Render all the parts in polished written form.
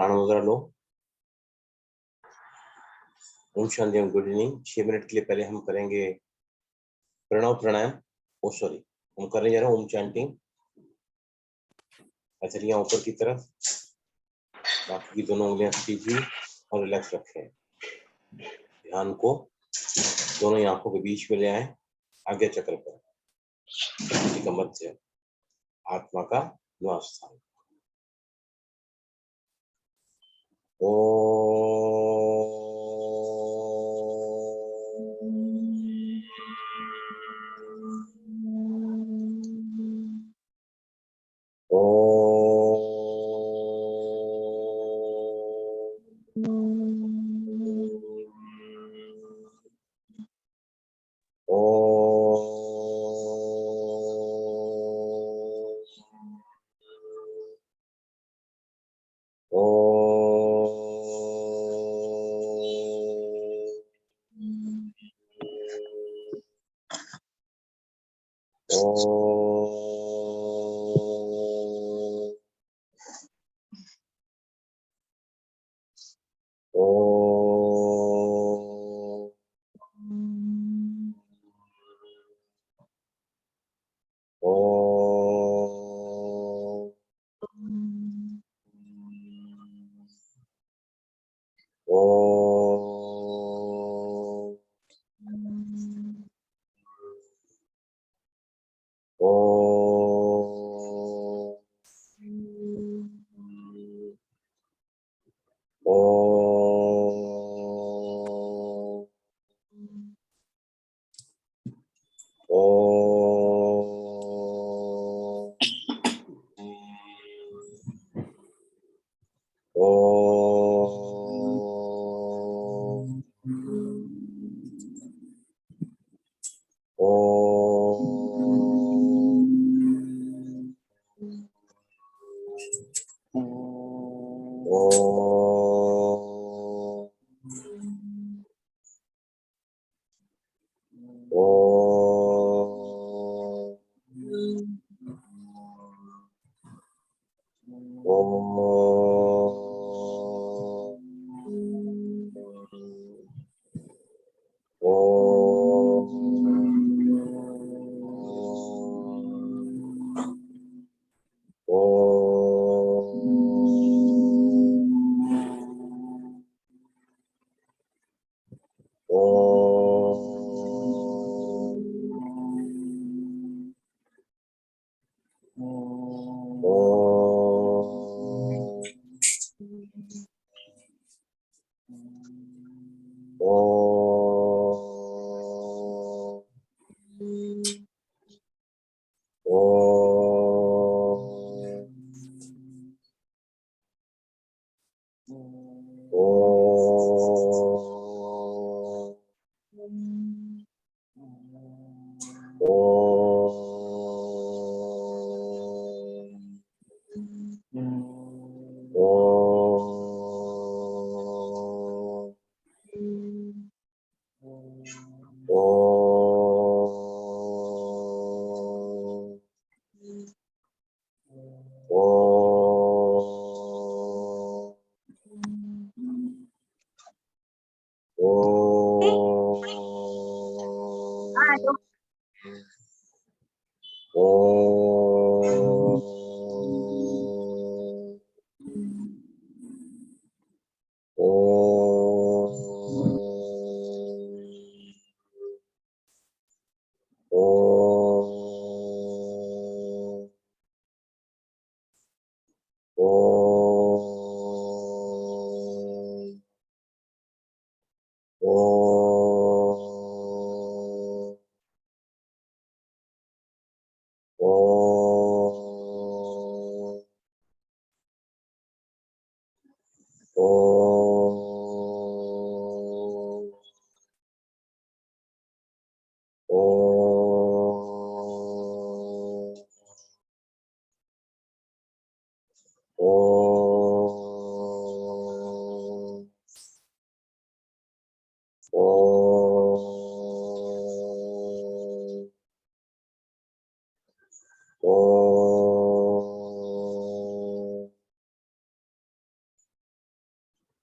प्राण वगैरह लो। ओम शांति ओम। Good evening. 6 मिनट के लिए पहले हम करेंगे प्रणव प्राणायाम। ओ सॉरी, हम करने जा रहे हैं ओम चैंटिंग। हथेलियां ऊपर की तरफ, बाकी की दोनों उंगलियां सीधी और रिलैक्स रखें। ध्यान को दोनों आंखों के बीच में ले आए, आज्ञा चक्र पर, कमर से आत्मा का निवास स्थान।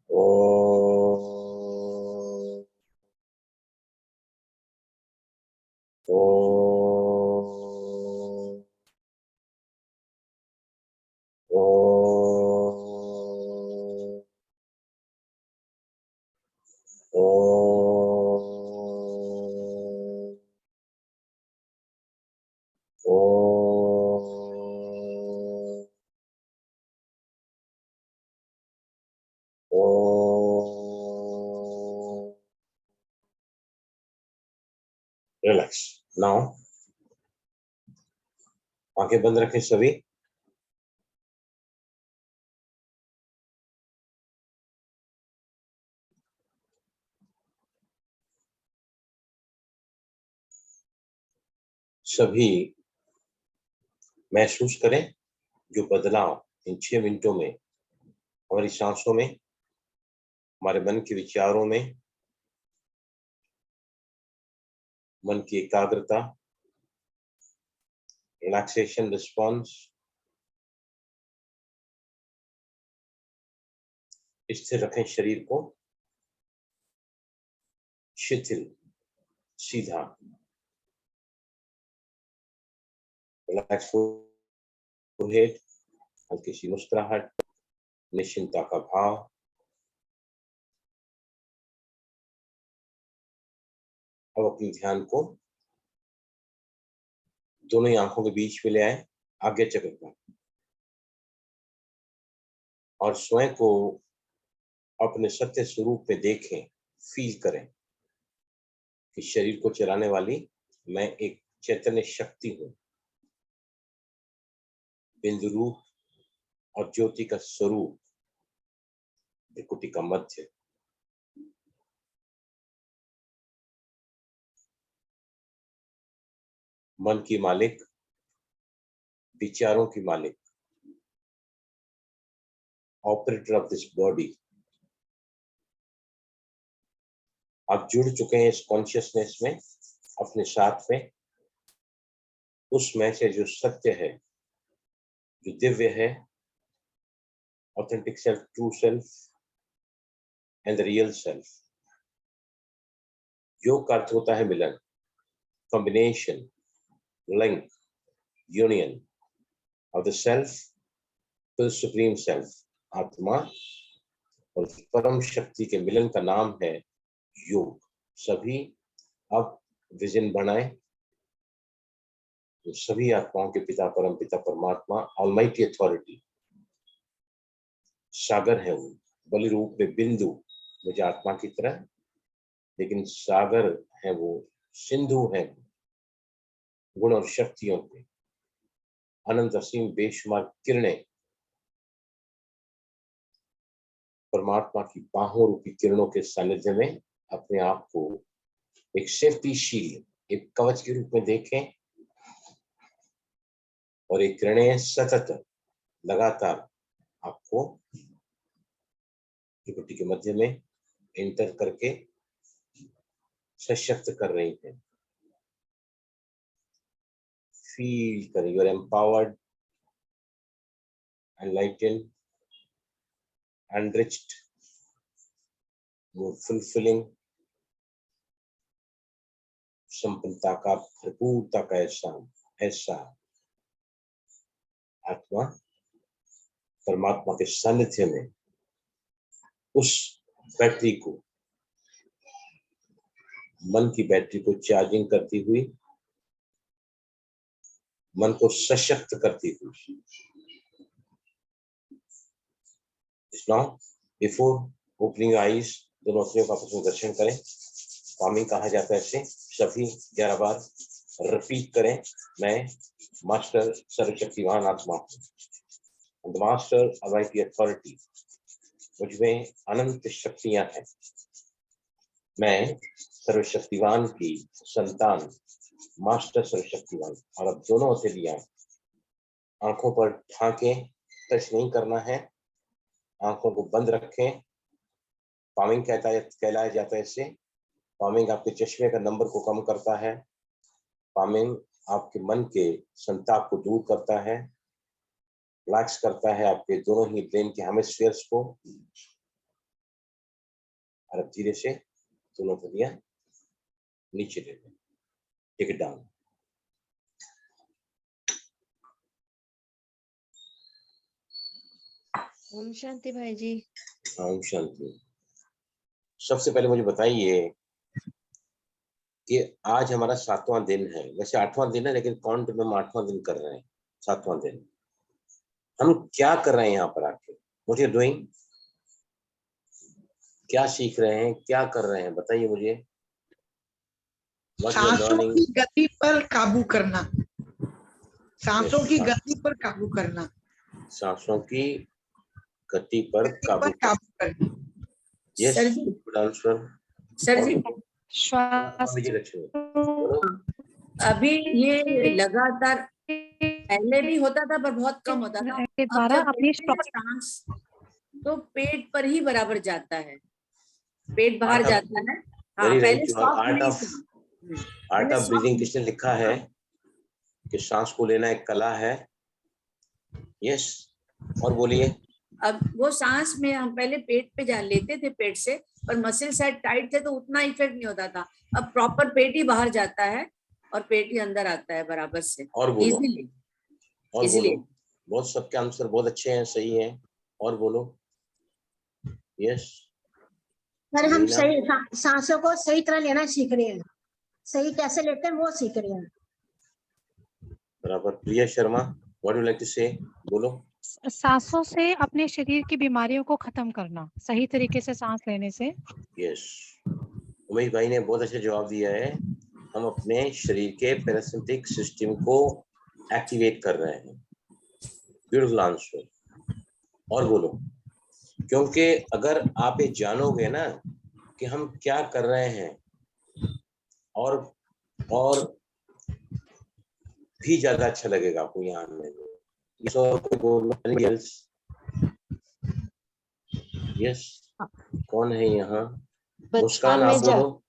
ओम ओम ओम ओम ओम ओम। रिलैक्स। नाउ आंखें बंद रखें सभी। सभी महसूस करें जो बदलाव इन 6 मिनटों में हमारी सांसों में, हमारे मन के विचारों में, मन की एकाग्रता, रिलैक्सेशन रिस्पॉन्स, स्थिर रखें शरीर को, शिथिल, सीधा, रिलैक्स फोरहेड, हल्की सी मुस्कुराहट, निश्चिंतता का भाव। अब अपने ध्यान को दोनों ही आंखों के बीच में ले आए, आज्ञा चक्र पर, और स्वयं को अपने सत्य स्वरूप में देखें, फील करें कि शरीर को चलाने वाली मैं एक चैतन्य शक्ति हूं, बिंदु रूप और ज्योति का स्वरूप, त्रिकुटी का मध्य। मन की मालिक, विचारों की मालिक, ऑपरेटर ऑफ दिस बॉडी। आप जुड़ चुके हैं इस कॉन्शियसनेस में, अपने साथ में, उसमें से जो सत्य है, जो दिव्य है, authentic self, true self and the real self. योग का अर्थ होता है मिलन, combination, link, union of the self to supreme self. आत्मा और परम शक्ति के मिलन का नाम है योग। सभी अब विजन बनाए, तो सभी आत्माओं के पिता परम पिता परमात्मा, ऑलमाइटी अथॉरिटी, सागर है वो, बलि रूप में बिंदु, मुझे आत्मा की तरह, लेकिन सागर है वो, सिंधु है गुण और शक्तियों के, अनंत असीम बेशुमार किरणें, परमात्मा की बाहों रूपी किरणों के सानिध्य में अपने आप को एक सेफ्टी शील्ड, एक कवच के रूप में देखें, और एक किरणें सतत लगातार आपको त्रिकुटी के मध्य में एंटर करके सशक्त कर रही है। फील करें, you are empowered, enlightened, enriched, fulfilling, संपन्नता का, भरपूरता का ऐसा आत्मा परमात्मा के सानिध्य में उस बैटरी को, मन की बैटरी को चार्जिंग करती हुई, मन को सशक्त करती हुई। नाउ बिफोर ओपनिंग आईज, दोनों आंखों का आपस में दर्शन करें। कामिंग कहा जाता है इसे, सभी 11 बार रिपीट करें। मैं मास्टर सर्वशक्तिवान आत्मा हूँ, मास्टर ऑलमाइटी अथॉरिटी, मुझमें अनंत शक्तियां हैं। मैं सर्वशक्तिवान की संतान, मास्टर सर्वशक्तिवान। और अब दोनों हथेलियां आंखों पर ढांकें, टच नहीं करना है, आंखों को बंद रखें। पामिंग कहलाया जाता है इससे। पामिंग आपके चश्मे का नंबर को कम करता है। पामिंग आपके मन के संताप को दूर करता है, रिलैक्स करता है आपके दोनों ही ब्रेन के हेमिस्फीयर्स को। और अब धीरे से दोनों हथेलियां नीचे ले लें, take it down. Om Shanti भाई जी। ओम शांति। सबसे पहले मुझे बताइए कि आज हमारा 7वां दिन है, वैसे 8वां दिन है लेकिन काउंट में हम 8वां दिन कर रहे हैं। 7वां दिन हम क्या कर रहे हैं यहाँ पर आके? What you doing? क्या सीख रहे हैं, क्या कर रहे हैं, बताइए मुझे। सांसों की गति पर काबू करना, सांसों की गति पर काबू करना, सांसों की गति पर काबू करना। यस, सर जी, गुड आंसर। सर जी, श्वास अभी ये लगातार पहले भी होता था पर बहुत कम होता था। अब जब अपनी सांस तो पेट पर ही बराबर जाता है, पेट बाहर जाता है। हाँ, पहले आर्ट ऑफ ब्रीदिंग किसने लिखा है कि सांस को लेना एक कला है। यस, और बोलिए। अब वो सांस में हम पहले पेट पे जा लेते थे, पेट से, पर मसल साइड टाइट थे तो उतना इफेक्ट नहीं होता था। अब प्रॉपर पेट ही बाहर जाता है और पेट ही अंदर आता है बराबर से, और बोलो, इजीली। और बोलो। बहुत सबके आंसर बहुत अच्छे हैं, सही हैं। और बोलो। यस सर, हम सही सांसों को सही तरह लेना सीख रहे हैं, सही कैसे लेते हैं वो सीख रहे हैं। बराबर। Priya Sharma, what do you like to say? बोलो। सांसों से अपने शरीर की बीमारियों को खत्म करना, सही तरीके से सांस लेने से। यस, उमेश भाई ने बहुत अच्छा जवाब दिया है। हम अपने शरीर के पैरासिम्पैथिक सिस्टम को एक्टिवेट कर रहे हैं। Beautiful answer. और बोलो, क्योंकि अगर आप ये जानोगे ना कि हम क्या कर रहे हैं और भी ज्यादा अच्छा लगेगा आपको यहाँ आने में। यस, कौन है यहाँ? मुस्कान, आप बोलो।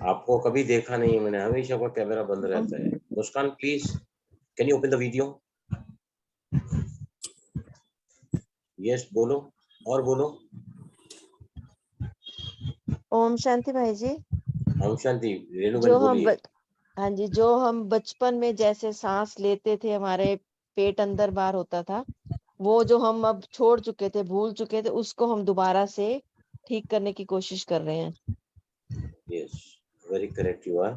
आपको कभी देखा नहीं मैंने, हमेशा का कैमरा बंद रहता है। Muskan please, can you open the video? Yes, बोलो। और बोलो। ओम शांति भाई जी। ओम शांति। रेणुबेन बोलिए। हाँ जी, जो हम बचपन में जैसे सांस लेते थे, हमारे पेट अंदर बाहर होता था, वो जो हम अब छोड़ चुके थे, भूल चुके थे, उसको हम दोबारा से ठीक करने की कोशिश कर रहे हैं। Yes, very correct you are.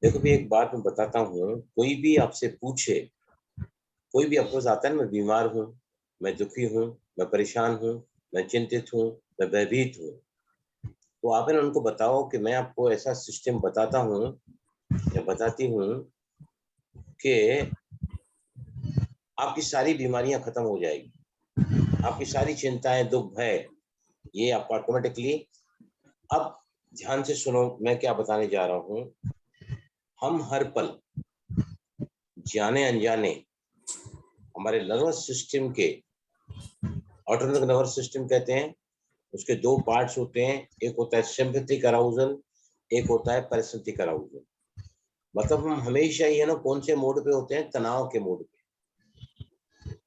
देखो भी एक बात मैं बताता हूँ, कोई भी आपसे पूछे, कोई भी आपको आता है ना, मैं बीमार हूँ, मैं दुखी हूँ, मैं परेशान हूँ, मैं चिंतित हूँ, मैं भयभीत हूँ, तो आप ना उनको बताओ कि मैं आपको ऐसा सिस्टम बताता हूँ या बताती हूँ कि आपकी सारी बीमारियां खत्म हो जाएगी, आपकी सारी चिंताएं, दुख, भय, ये आपको ऑटोमेटिकली। अब ध्यान से सुनो मैं क्या बताने जा रहा हूँ। हम हर पल जाने अनजाने हमारे नर्वस सिस्टम के, ऑटोनोमिक नर्वस सिस्टम कहते हैं, उसके दो पार्ट्स होते हैं, एक होता है सिंपैथिक अराउजल, एक होता है पैरासिम्पैथिक अराउजल। मतलब हम हमेशा ही है ना कौन से मोड पे होते हैं? तनाव के मोड पे।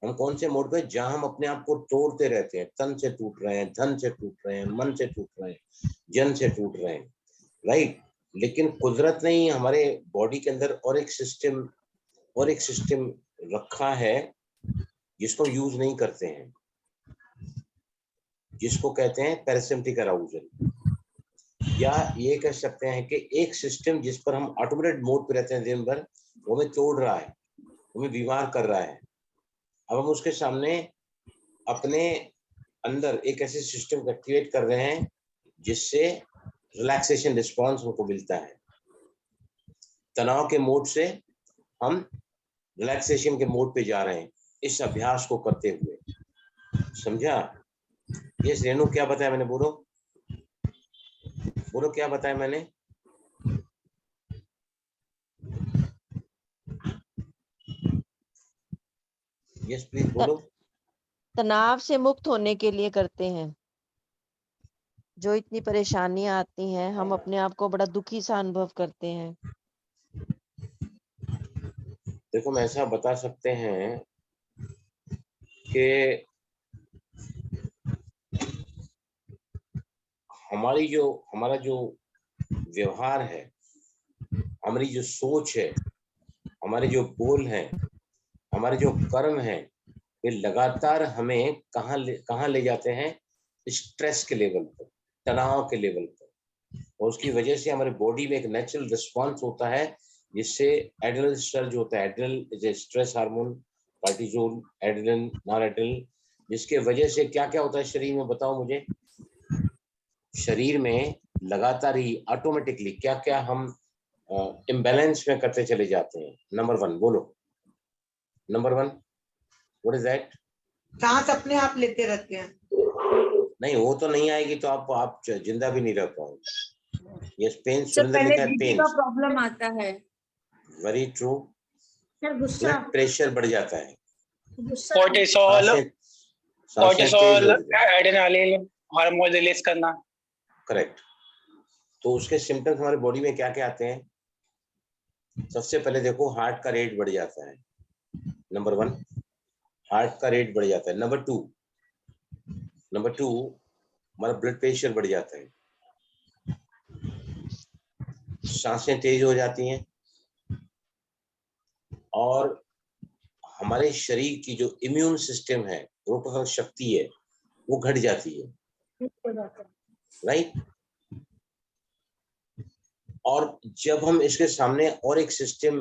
हम कौन से मोड पे? जहां हम अपने आप को तोड़ते रहते हैं, तन से टूट रहे हैं, धन से टूट रहे हैं, मन से टूट रहे हैं, जन से टूट रहे हैं, राइट। लेकिन कुदरत ने हमारे बॉडी के अंदर और एक सिस्टम रखा है जिसको यूज नहीं करते हैं, जिसको कहते हैं पैरासिम्पैथिक अराउजल। या ये कह सकते हैं कि एक सिस्टम जिस पर हम ऑटोमेटेड मोड पे रहते हैं दिन भर, वो हमें तोड़ रहा है, हमें बीमार कर रहा है। अब हम उसके सामने अपने अंदर एक ऐसे सिस्टम को एक्टिवेट कर रहे हैं जिससे रिलैक्सेशन रिस्पॉन्स हमको मिलता है। तनाव के मोड से हम रिलैक्सेशन के मोड पे जा रहे हैं इस अभ्यास को करते हुए। समझा? ये रेणु क्या बताया मैंने? बोलो बोलो, क्या बताया मैंने? यस प्लीज बोलो। तनाव से मुक्त होने के लिए करते हैं। जो इतनी परेशानियां आती हैं, हम अपने आप को बड़ा दुखी सा अनुभव करते हैं। देखो हम ऐसा बता सकते हैं कि हमारा जो व्यवहार है, हमारी जो सोच है, हमारे जो बोल हैं, हमारे जो कर्म हैं, ये लगातार हमें कहाँ ले जाते हैं? स्ट्रेस के लेवल पर, तनाव के लेवल पर। और उसकी वजह से हमारे बॉडी में एक नेचुरल रिस्पॉन्स होता है, जिससे एड्रेनल सर्ज होता है। Adrenal is a stress hormone, cortisol, adrenal, noradrenal, जिसके वजह से क्या क्या होता है शरीर में, बताओ मुझे। शरीर में लगातार ही ऑटोमेटिकली क्या क्या हम इम्बैलेंस में करते चले जाते हैं। नंबर 1 बोलो, नंबर 1 व्हाट इज दैट? सांस अपने आप लेते रहते हैं। नहीं, वो तो नहीं आएगी तो आप जिंदा भी नहीं रह पाओगे। यस, पेन, सर सुरेंद्र पहले लिखा है बीपी पेन। का प्रॉब्लम आता है। Very true. सर गुस्सा, ब्लड प्रेशर बढ़ जाता है, गुस्सा, कोर्टिसोल, सांसें तेज कोर्टिसोल, हो जाती है। एड्रेनालिन हार्मोन रिलीज करना। करेक्ट। तो उसके सिम्टम्स हमारे बॉडी में क्या क्या आते हैं? सबसे पहले देखो, हार्ट का रेट बढ़ जाता है। नंबर 1, हार्ट का रेट बढ़ जाता है। नंबर 2 हमारा ब्लड प्रेशर बढ़ जाता है, सांसें तेज हो जाती हैं, और हमारे शरीर की जो इम्यून सिस्टम है, रोग शक्ति है, वो घट जाती है। राइट। और जब हम इसके सामने और एक सिस्टम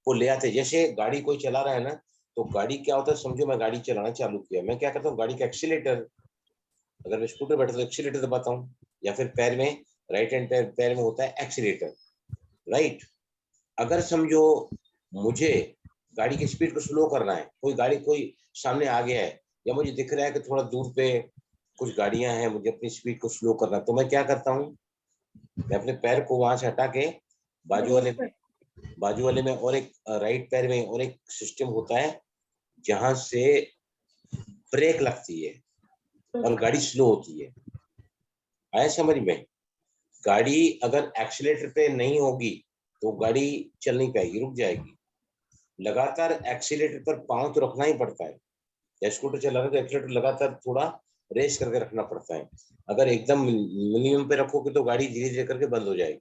को ले आते, जैसे गाड़ी कोई चला रहा है ना, तो गाड़ी क्या होता है, समझो मैं गाड़ी चलाना चालू किया, मैं क्या करता हूँ, गाड़ी का एक्सीलेटर, अगर मैं स्कूटर बैठा तो एक्सीलेटर दबाता हूँ, या फिर पैर में, राइट हैंड पैर में होता है एक्सीलेटर। राइट। अगर समझो मुझे गाड़ी की स्पीड को स्लो करना है, कोई सामने आ गया है, या मुझे दिख रहा है कि थोड़ा दूर पे कुछ गाड़ियां हैं, मुझे अपनी स्पीड को स्लो करना है, तो मैं क्या करता हूँ, मैं अपने पैर को वहां से हटा के बाजू वाले में, और एक राइट पैर में और एक सिस्टम होता है जहां से ब्रेक लगती है और गाड़ी स्लो होती है। आया समझ में? गाड़ी अगर एक्सीलेटर पे नहीं होगी तो गाड़ी चल नहीं पाएगी, रुक जाएगी। लगातार एक्सीलेटर पर पांव तो रखना ही पड़ता है, या स्कूटर चला रहे तो एक्सीलेटर लगातार थोड़ा रेस करके रखना पड़ता है। अगर एकदम मिनिमम पे रखोगे तो गाड़ी धीरे धीरे करके बंद हो जाएगी।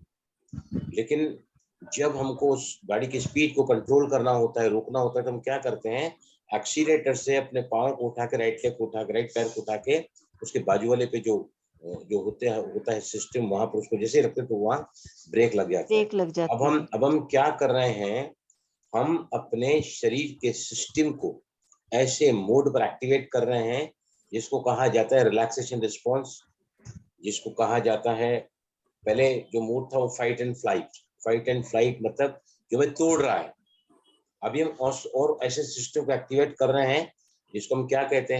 लेकिन जब हमको उस गाड़ी की स्पीड को कंट्रोल करना होता है, रोकना होता है, तो हम क्या करते हैं, एक्सीलेटर से अपने पाँव को उठा के, राइट लेग को उठा के, राइट पैर को उठा के, उसके बाजू वाले पे जो होता है सिस्टम, वहां पर उसको जैसे रखते तो वहां ब्रेक लग जाता है। ब्रेक लग जाती है। अब हम क्या कर रहे हैं, हम अपने शरीर के सिस्टम को ऐसे मोड पर एक्टिवेट कर रहे हैं जिसको कहा जाता है रिलैक्सेशन रिस्पॉन्स, जिसको कहा जाता है, पहले जो मोड था वो फाइट एंड फ्लाइट, मतलब जो हमें तोड़ रहा है। अभी हम और ऐसे सिस्टम को एक्टिवेट कर रहे हैं जिसको हम क्या कहते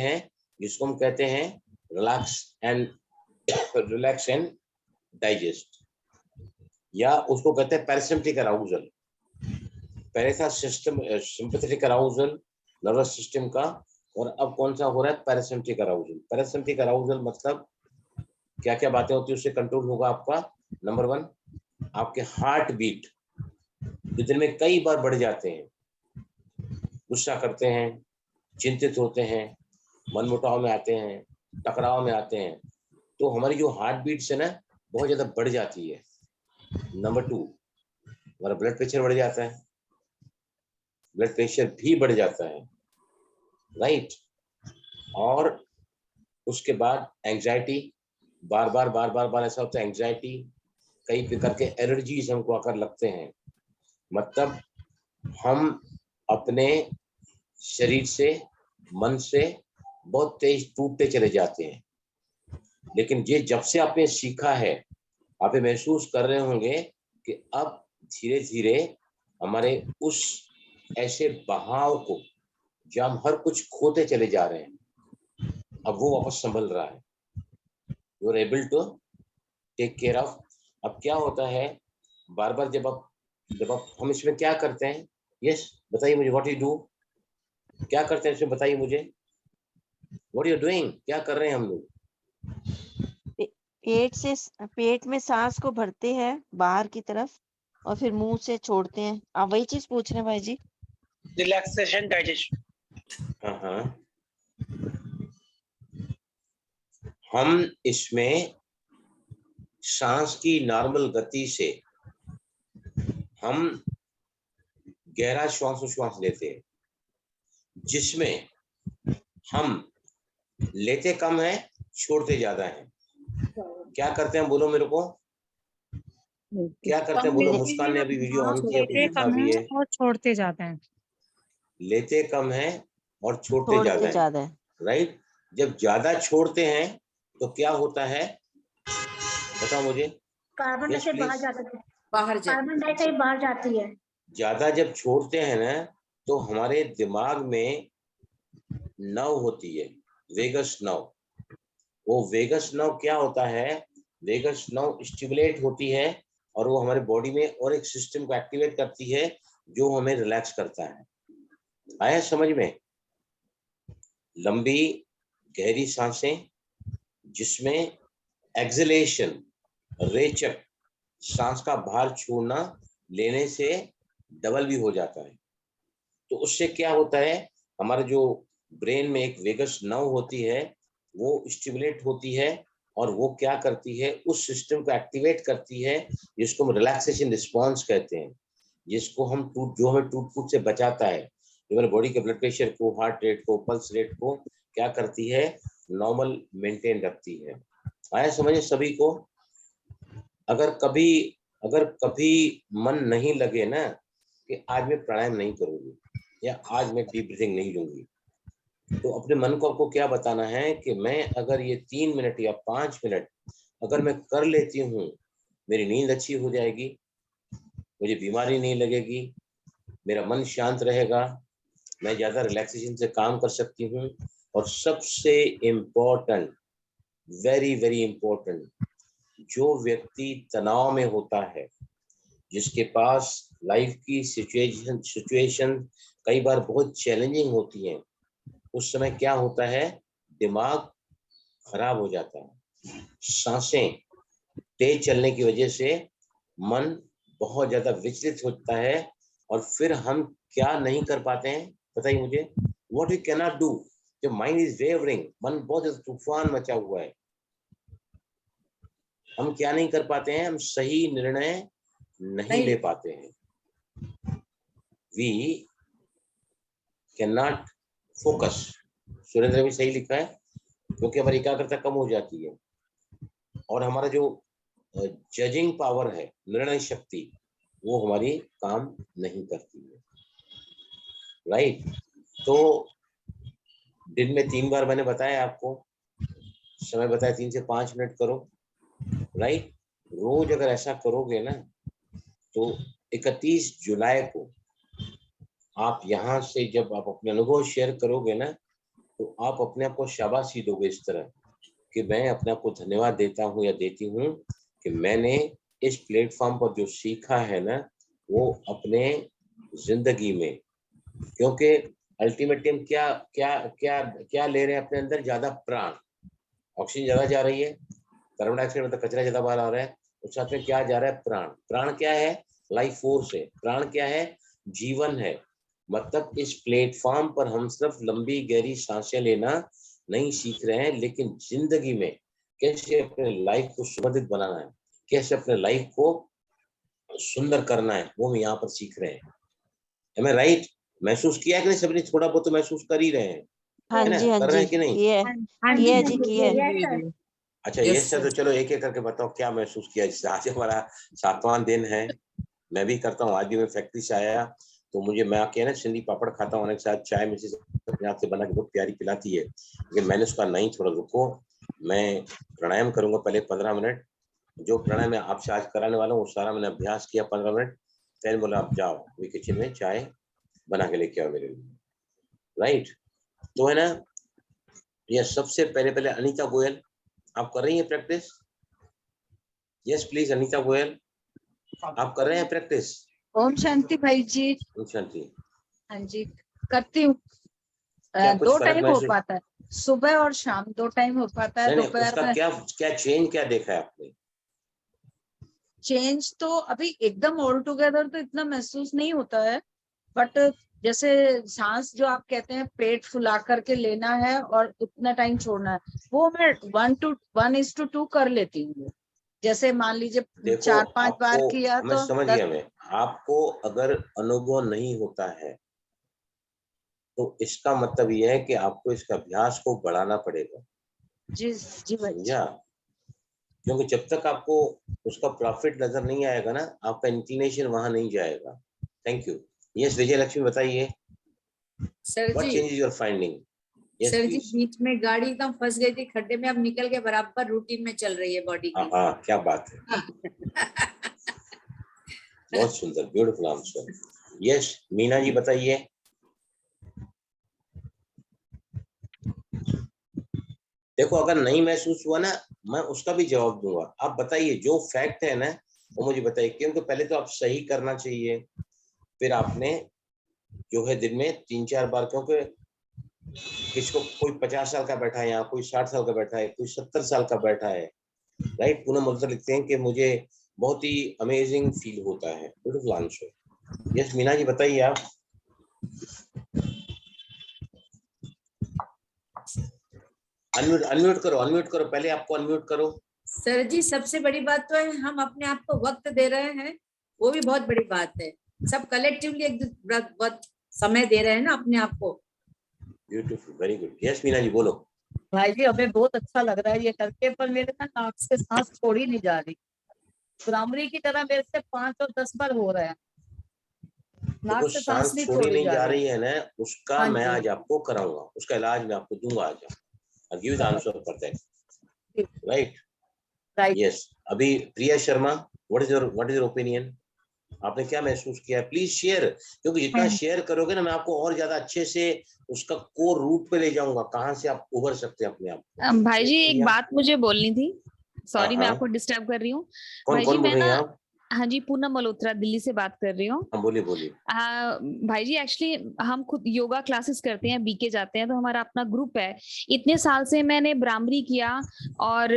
हैं, रिलैक्स एंड डाइजेस्ट, या उसको कहते हैं पैरासिम्पैथेटिक अराउजल। पहले था system sympathetic arousal nervous system का, और अब कौन सा हो रहा है, पैरासिम्पैथेटिक अराउजल। पैरासिम्पैथेटिक अराउजल मतलब क्या क्या बातें होती है, उससे कंट्रोल होगा आपका। नंबर 1, आपके हार्ट बीट जो दिन में कई बार बढ़ जाते हैं, गुस्सा करते हैं, चिंतित होते हैं, मनमुटाव में आते हैं, टकराव में आते हैं, तो हमारी जो हार्ट बीट से ना बहुत ज्यादा बढ़ जाती है। नंबर 2, हमारा ब्लड प्रेशर बढ़ जाता है, ब्लड प्रेशर भी बढ़ जाता है। राइट। और उसके बाद एंजाइटी, बार बार ऐसा होता है, एंजाइटी, कई प्रकार के एलर्जीज हमको आकर लगते हैं। मतलब हम अपने शरीर से, मन से बहुत तेज टूटते चले जाते हैं। लेकिन ये जब से आपने सीखा है, आप ये महसूस कर रहे होंगे कि अब धीरे धीरे हमारे उस ऐसे बहाव को, जब हम हर कुछ खोते चले जा रहे हैं, अब वो वापस संभल रहा है। You are able to take care of. अब क्या होता है, बार बार जब आप हम इसमें क्या करते हैं, यस बताइए मुझे, व्हाट यू डू, क्या करते हैं इसमें, बताइए मुझे, व्हाट यू डूइंग, क्या कर रहे हैं हम लोग? पेट में सांस को भरते हैं बाहर की तरफ और फिर मुंह से छोड़ते हैं। आप वही चीज पूछ रहे हैं भाई जी? Relaxation digestion. हम इसमें सांस की नॉर्मल गति से हम गहरा श्वासोच्छ्वास लेते हैं, जिसमें हम लेते कम है, छोड़ते ज्यादा है। क्या करते हैं बोलो मेरे को, क्या करते हैं बोलो? मुस्कान ने अभी वीडियो ऑन किया, अभी लेते लिखा कम भी है है। और छोड़ते जाते हैं। लेते कम है और छोड़ते छोड़ते ज्यादा है, ज्यादा है। राइट। जब ज्यादा छोड़ते हैं तो क्या होता है, बताओ मुझे। कार्बन यस डाइऑक्साइड बाहर प्लीज। जाता है, बाहर जाए। कार्बन डाइऑक्साइड बाहर जाती है। ज्यादा जब छोड़ते हैं ना तो हमारे दिमाग में नव होती है, वेगस नव। वो वेगस नव क्या होता है, वेगस नव स्टिमुलेट होती है और वो हमारे बॉडी में और एक सिस्टम को एक्टिवेट करती है जो हमें रिलैक्स करता है। आया समझ में? लंबी गहरी सांसें जिसमें एक्सलेशन, रेचक, सांस का भार छोड़ना लेने से डबल भी हो जाता है। तो उससे क्या होता है, हमारे जो ब्रेन में एक वेगस नर्व होती है वो स्टिमुलेट होती है और वो क्या करती है, उस सिस्टम को एक्टिवेट करती है जिसको हम रिलैक्सेशन रिस्पॉन्स कहते हैं, जिसको हम जो हमें टूट फूट से बचाता है, जो हमारे बॉडी के ब्लड प्रेशर को, हार्ट रेट को, पल्स रेट को क्या करती है, नॉर्मल मेंटेन रखती है। आया समझे सभी को? अगर कभी मन नहीं लगे ना कि आज मैं प्राणायाम नहीं करूंगी या आज मैं डीप ब्रीथिंग नहीं लूंगी, तो अपने मन को आपको क्या बताना है कि मैं अगर ये 3 मिनट या 5 मिनट अगर मैं कर लेती हूँ, मेरी नींद अच्छी हो जाएगी, मुझे बीमारी नहीं लगेगी, मेरा मन शांत रहेगा, मैं ज्यादा रिलैक्सेशन से काम कर सकती हूँ। और सबसे इम्पोर्टेंट, वेरी वेरी इम्पोर्टेंट, जो व्यक्ति तनाव में होता है, जिसके पास लाइफ की सिचुएशन कई बार बहुत चैलेंजिंग होती है, उस समय क्या होता है, दिमाग खराब हो जाता है, सांसें तेज चलने की वजह से मन बहुत ज्यादा विचलित होता है और फिर हम क्या नहीं कर पाते हैं, बताइए मुझे। What we can not do, जब माइंड इज वेवरिंग, मन बहुत ज्यादा तूफान मचा हुआ है, हम क्या नहीं कर पाते हैं, हम सही निर्णय नहीं ले पाते हैं। We can not focus. Surendra भी सही लिखा है, क्योंकि हमारी एकाग्रता कम हो जाती है और हमारा जो जजिंग पावर है, निर्णय शक्ति, वो हमारी काम नहीं करती है, राइट। तो दिन में 3 बार मैंने बताया आपको, समय बताया 3 से 5 मिनट करो, राइट। रोज अगर ऐसा करोगे ना तो 31 जुलाई को आप यहाँ से जब आप अपने अनुभव शेयर करोगे ना तो आप अपने आप को शाबाशी दोगे इस तरह कि मैं अपने आप को धन्यवाद देता हूँ या देती हूँ कि मैंने इस प्लेटफॉर्म पर जो सीखा है ना वो अपने जिंदगी में, क्योंकि अल्टीमेटली हम क्या क्या क्या क्या ले रहे हैं अपने अंदर, ज्यादा प्राण, ऑक्सीजन ज्यादा जा रही है, कार्बन डाइऑक्साइड मतलब कचरा ज्यादा बाहर आ रहा है, उस साथ में क्या जा रहा है, प्राण। प्राण क्या है, लाइफ फोर्स है। प्राण क्या है, जीवन है। मतलब इस प्लेटफॉर्म पर हम सिर्फ लंबी गहरी सांसें लेना नहीं सीख रहे हैं, लेकिन जिंदगी में कैसे अपने लाइफ को सुगंधित बनाना है, कैसे अपने लाइफ को सुंदर करना है, वो हम यहाँ पर सीख रहे हैं। Am I right? महसूस किया कि नहीं सबने? थोड़ा बहुत तो महसूस कर ही रहे हैं, हाँ है ना? जी, हाँ कर रहे जी, हैं कि नहीं? किए हाँ किए जी, जी, हाँ किए। Yes, sir. अच्छा Yes, ये सर, तो sir. चलो एक एक करके बताओ क्या महसूस किया। जैसे आज हमारा 7वां दिन है, मैं भी करता हूँ। आज भी मैं फैक्ट्री से आया तो मुझे, मैं आके ना सिंधी पापड़ खाता हूँ, के साथ चाय में से अपने हाथ से बना के बहुत प्यारी पिलाती है, लेकिन मैंने उसका नहीं, थोड़ा रुको, मैं प्राणायाम करूंगा पहले 15 मिनट। जो प्राणायाम मैं आपसे आज कराने वाला हूँ वो सारा मैंने अभ्यास किया 15 मिनट। फिर बोला आप जाओ अभी किचन में चाय बना के लेके आओ मेरे लिए, राइट। तो है ना, ये सबसे पहले अनीता गोयल, आप कर रही हैं practice? Yes please Anita Goyal, आप कर रहे हैं प्रैक्टिस? ओम शांति भाई जी। ओम शांति। हाँ जी, करती हूँ। क्या कुछ 2 फर्क टाइम हो महसूस? पाता है, सुबह और शाम 2 टाइम हो पाता है। नहीं, दोपहर उसका में क्या चेंज क्या देखा है आपने? चेंज तो अभी एकदम ऑल टुगेदर तो इतना महसूस नहीं होता है, बट जैसे सांस जो आप कहते हैं पेट फुला करके लेना है और उतना टाइम छोड़ना है, वो मैं 1:1:2 कर लेती हूँ। जैसे मान लीजिए देखो 4-5 बार आपको, किया मैं तो समझ गया, मैं आपको अगर अनुभव नहीं होता है तो इसका मतलब यह है कि आपको इसका अभ्यास को बढ़ाना पड़ेगा। जी जी भाई। समझा? क्योंकि जब तक आपको उसका प्रॉफिट नजर नहीं आएगा ना, आपका इंक्लिनेशन वहां नहीं जाएगा। Thank you. Yes Vijay Lakshmi, बताइए sir what ji, change is your finding? Yes sir ji please. बीच में गाड़ी एकदम फंस गई थी खड्डे में, अब निकल के बराबर रूटीन में चल रही है बॉडी की। हाँ, क्या बात है, बहुत सुंदर, ब्यूटीफुल आंसर। यस मीना जी बताइए। देखो अगर नहीं महसूस हुआ ना, मैं उसका भी जवाब दूंगा। आप बताइए जो फैक्ट है ना वो मुझे बताइए, क्योंकि पहले तो आप सही करना चाहिए, फिर आपने जो है दिन में 3-4 बार, क्योंकि किसको कोई 50 साल का बैठा है यहाँ, कोई 60 साल का बैठा है, कोई 70 साल का बैठा है, राइट। पूनम मल्होत्रा लिखते हैं कि मुझे बहुत ही अमेजिंग फील होता है। Beautiful answer. यस मीना जी बताइए आप। अनम्यूट करो, पहले आपको अनम्यूट करो। सर जी सबसे बड़ी बात तो है हम अपने आप को वक्त दे रहे हैं, वो भी बहुत बड़ी बात है। सब कलेक्टिवली एक वक्त समय दे रहे हैं ना अपने आप को। Beautiful, very good. Yes Meena ji बोलो। भाई जी हमें बहुत अच्छा लग रहा है ये करके, पर मेरे ना नाक से सांस छोड़ी नहीं जा रही। भ्रामरी की तरह मेरे से 5 और 10 बार हो रहा है, नाक देखो से सांस सांस नहीं छोड़ी नहीं जा रही। रही है ना, उसका हाँ मैं जी। आज आपको कराऊंगा, उसका इलाज मैं आपको दूंगा आज। I'll give you the answer for that. Right? Right. Yes. अभी Priya Sharma, what is your opinion? आपने क्या महसूस किया? प्लीज शेयर, क्योंकि जितना शेयर करोगे ना मैं आपको और ज्यादा अच्छे से उसका कोर रूट पे ले जाऊंगा, कहाँ से आप उभर सकते हैं अपने आप। भाई जी एक बात मुझे बोलनी थी, सॉरी मैं हाँ। आपको डिस्टर्ब कर रही हूँ। कौन बोल रही हैं आप? हाँ जी पूनम मल्होत्रा दिल्ली से बात कर रही हूँ। हाँ बोलिए। भाई जी एक्चुअली हम खुद योगा क्लासेस करते हैं, बीके जाते हैं, तो हमारा अपना ग्रुप है। इतने साल से मैंने भ्रामरी किया और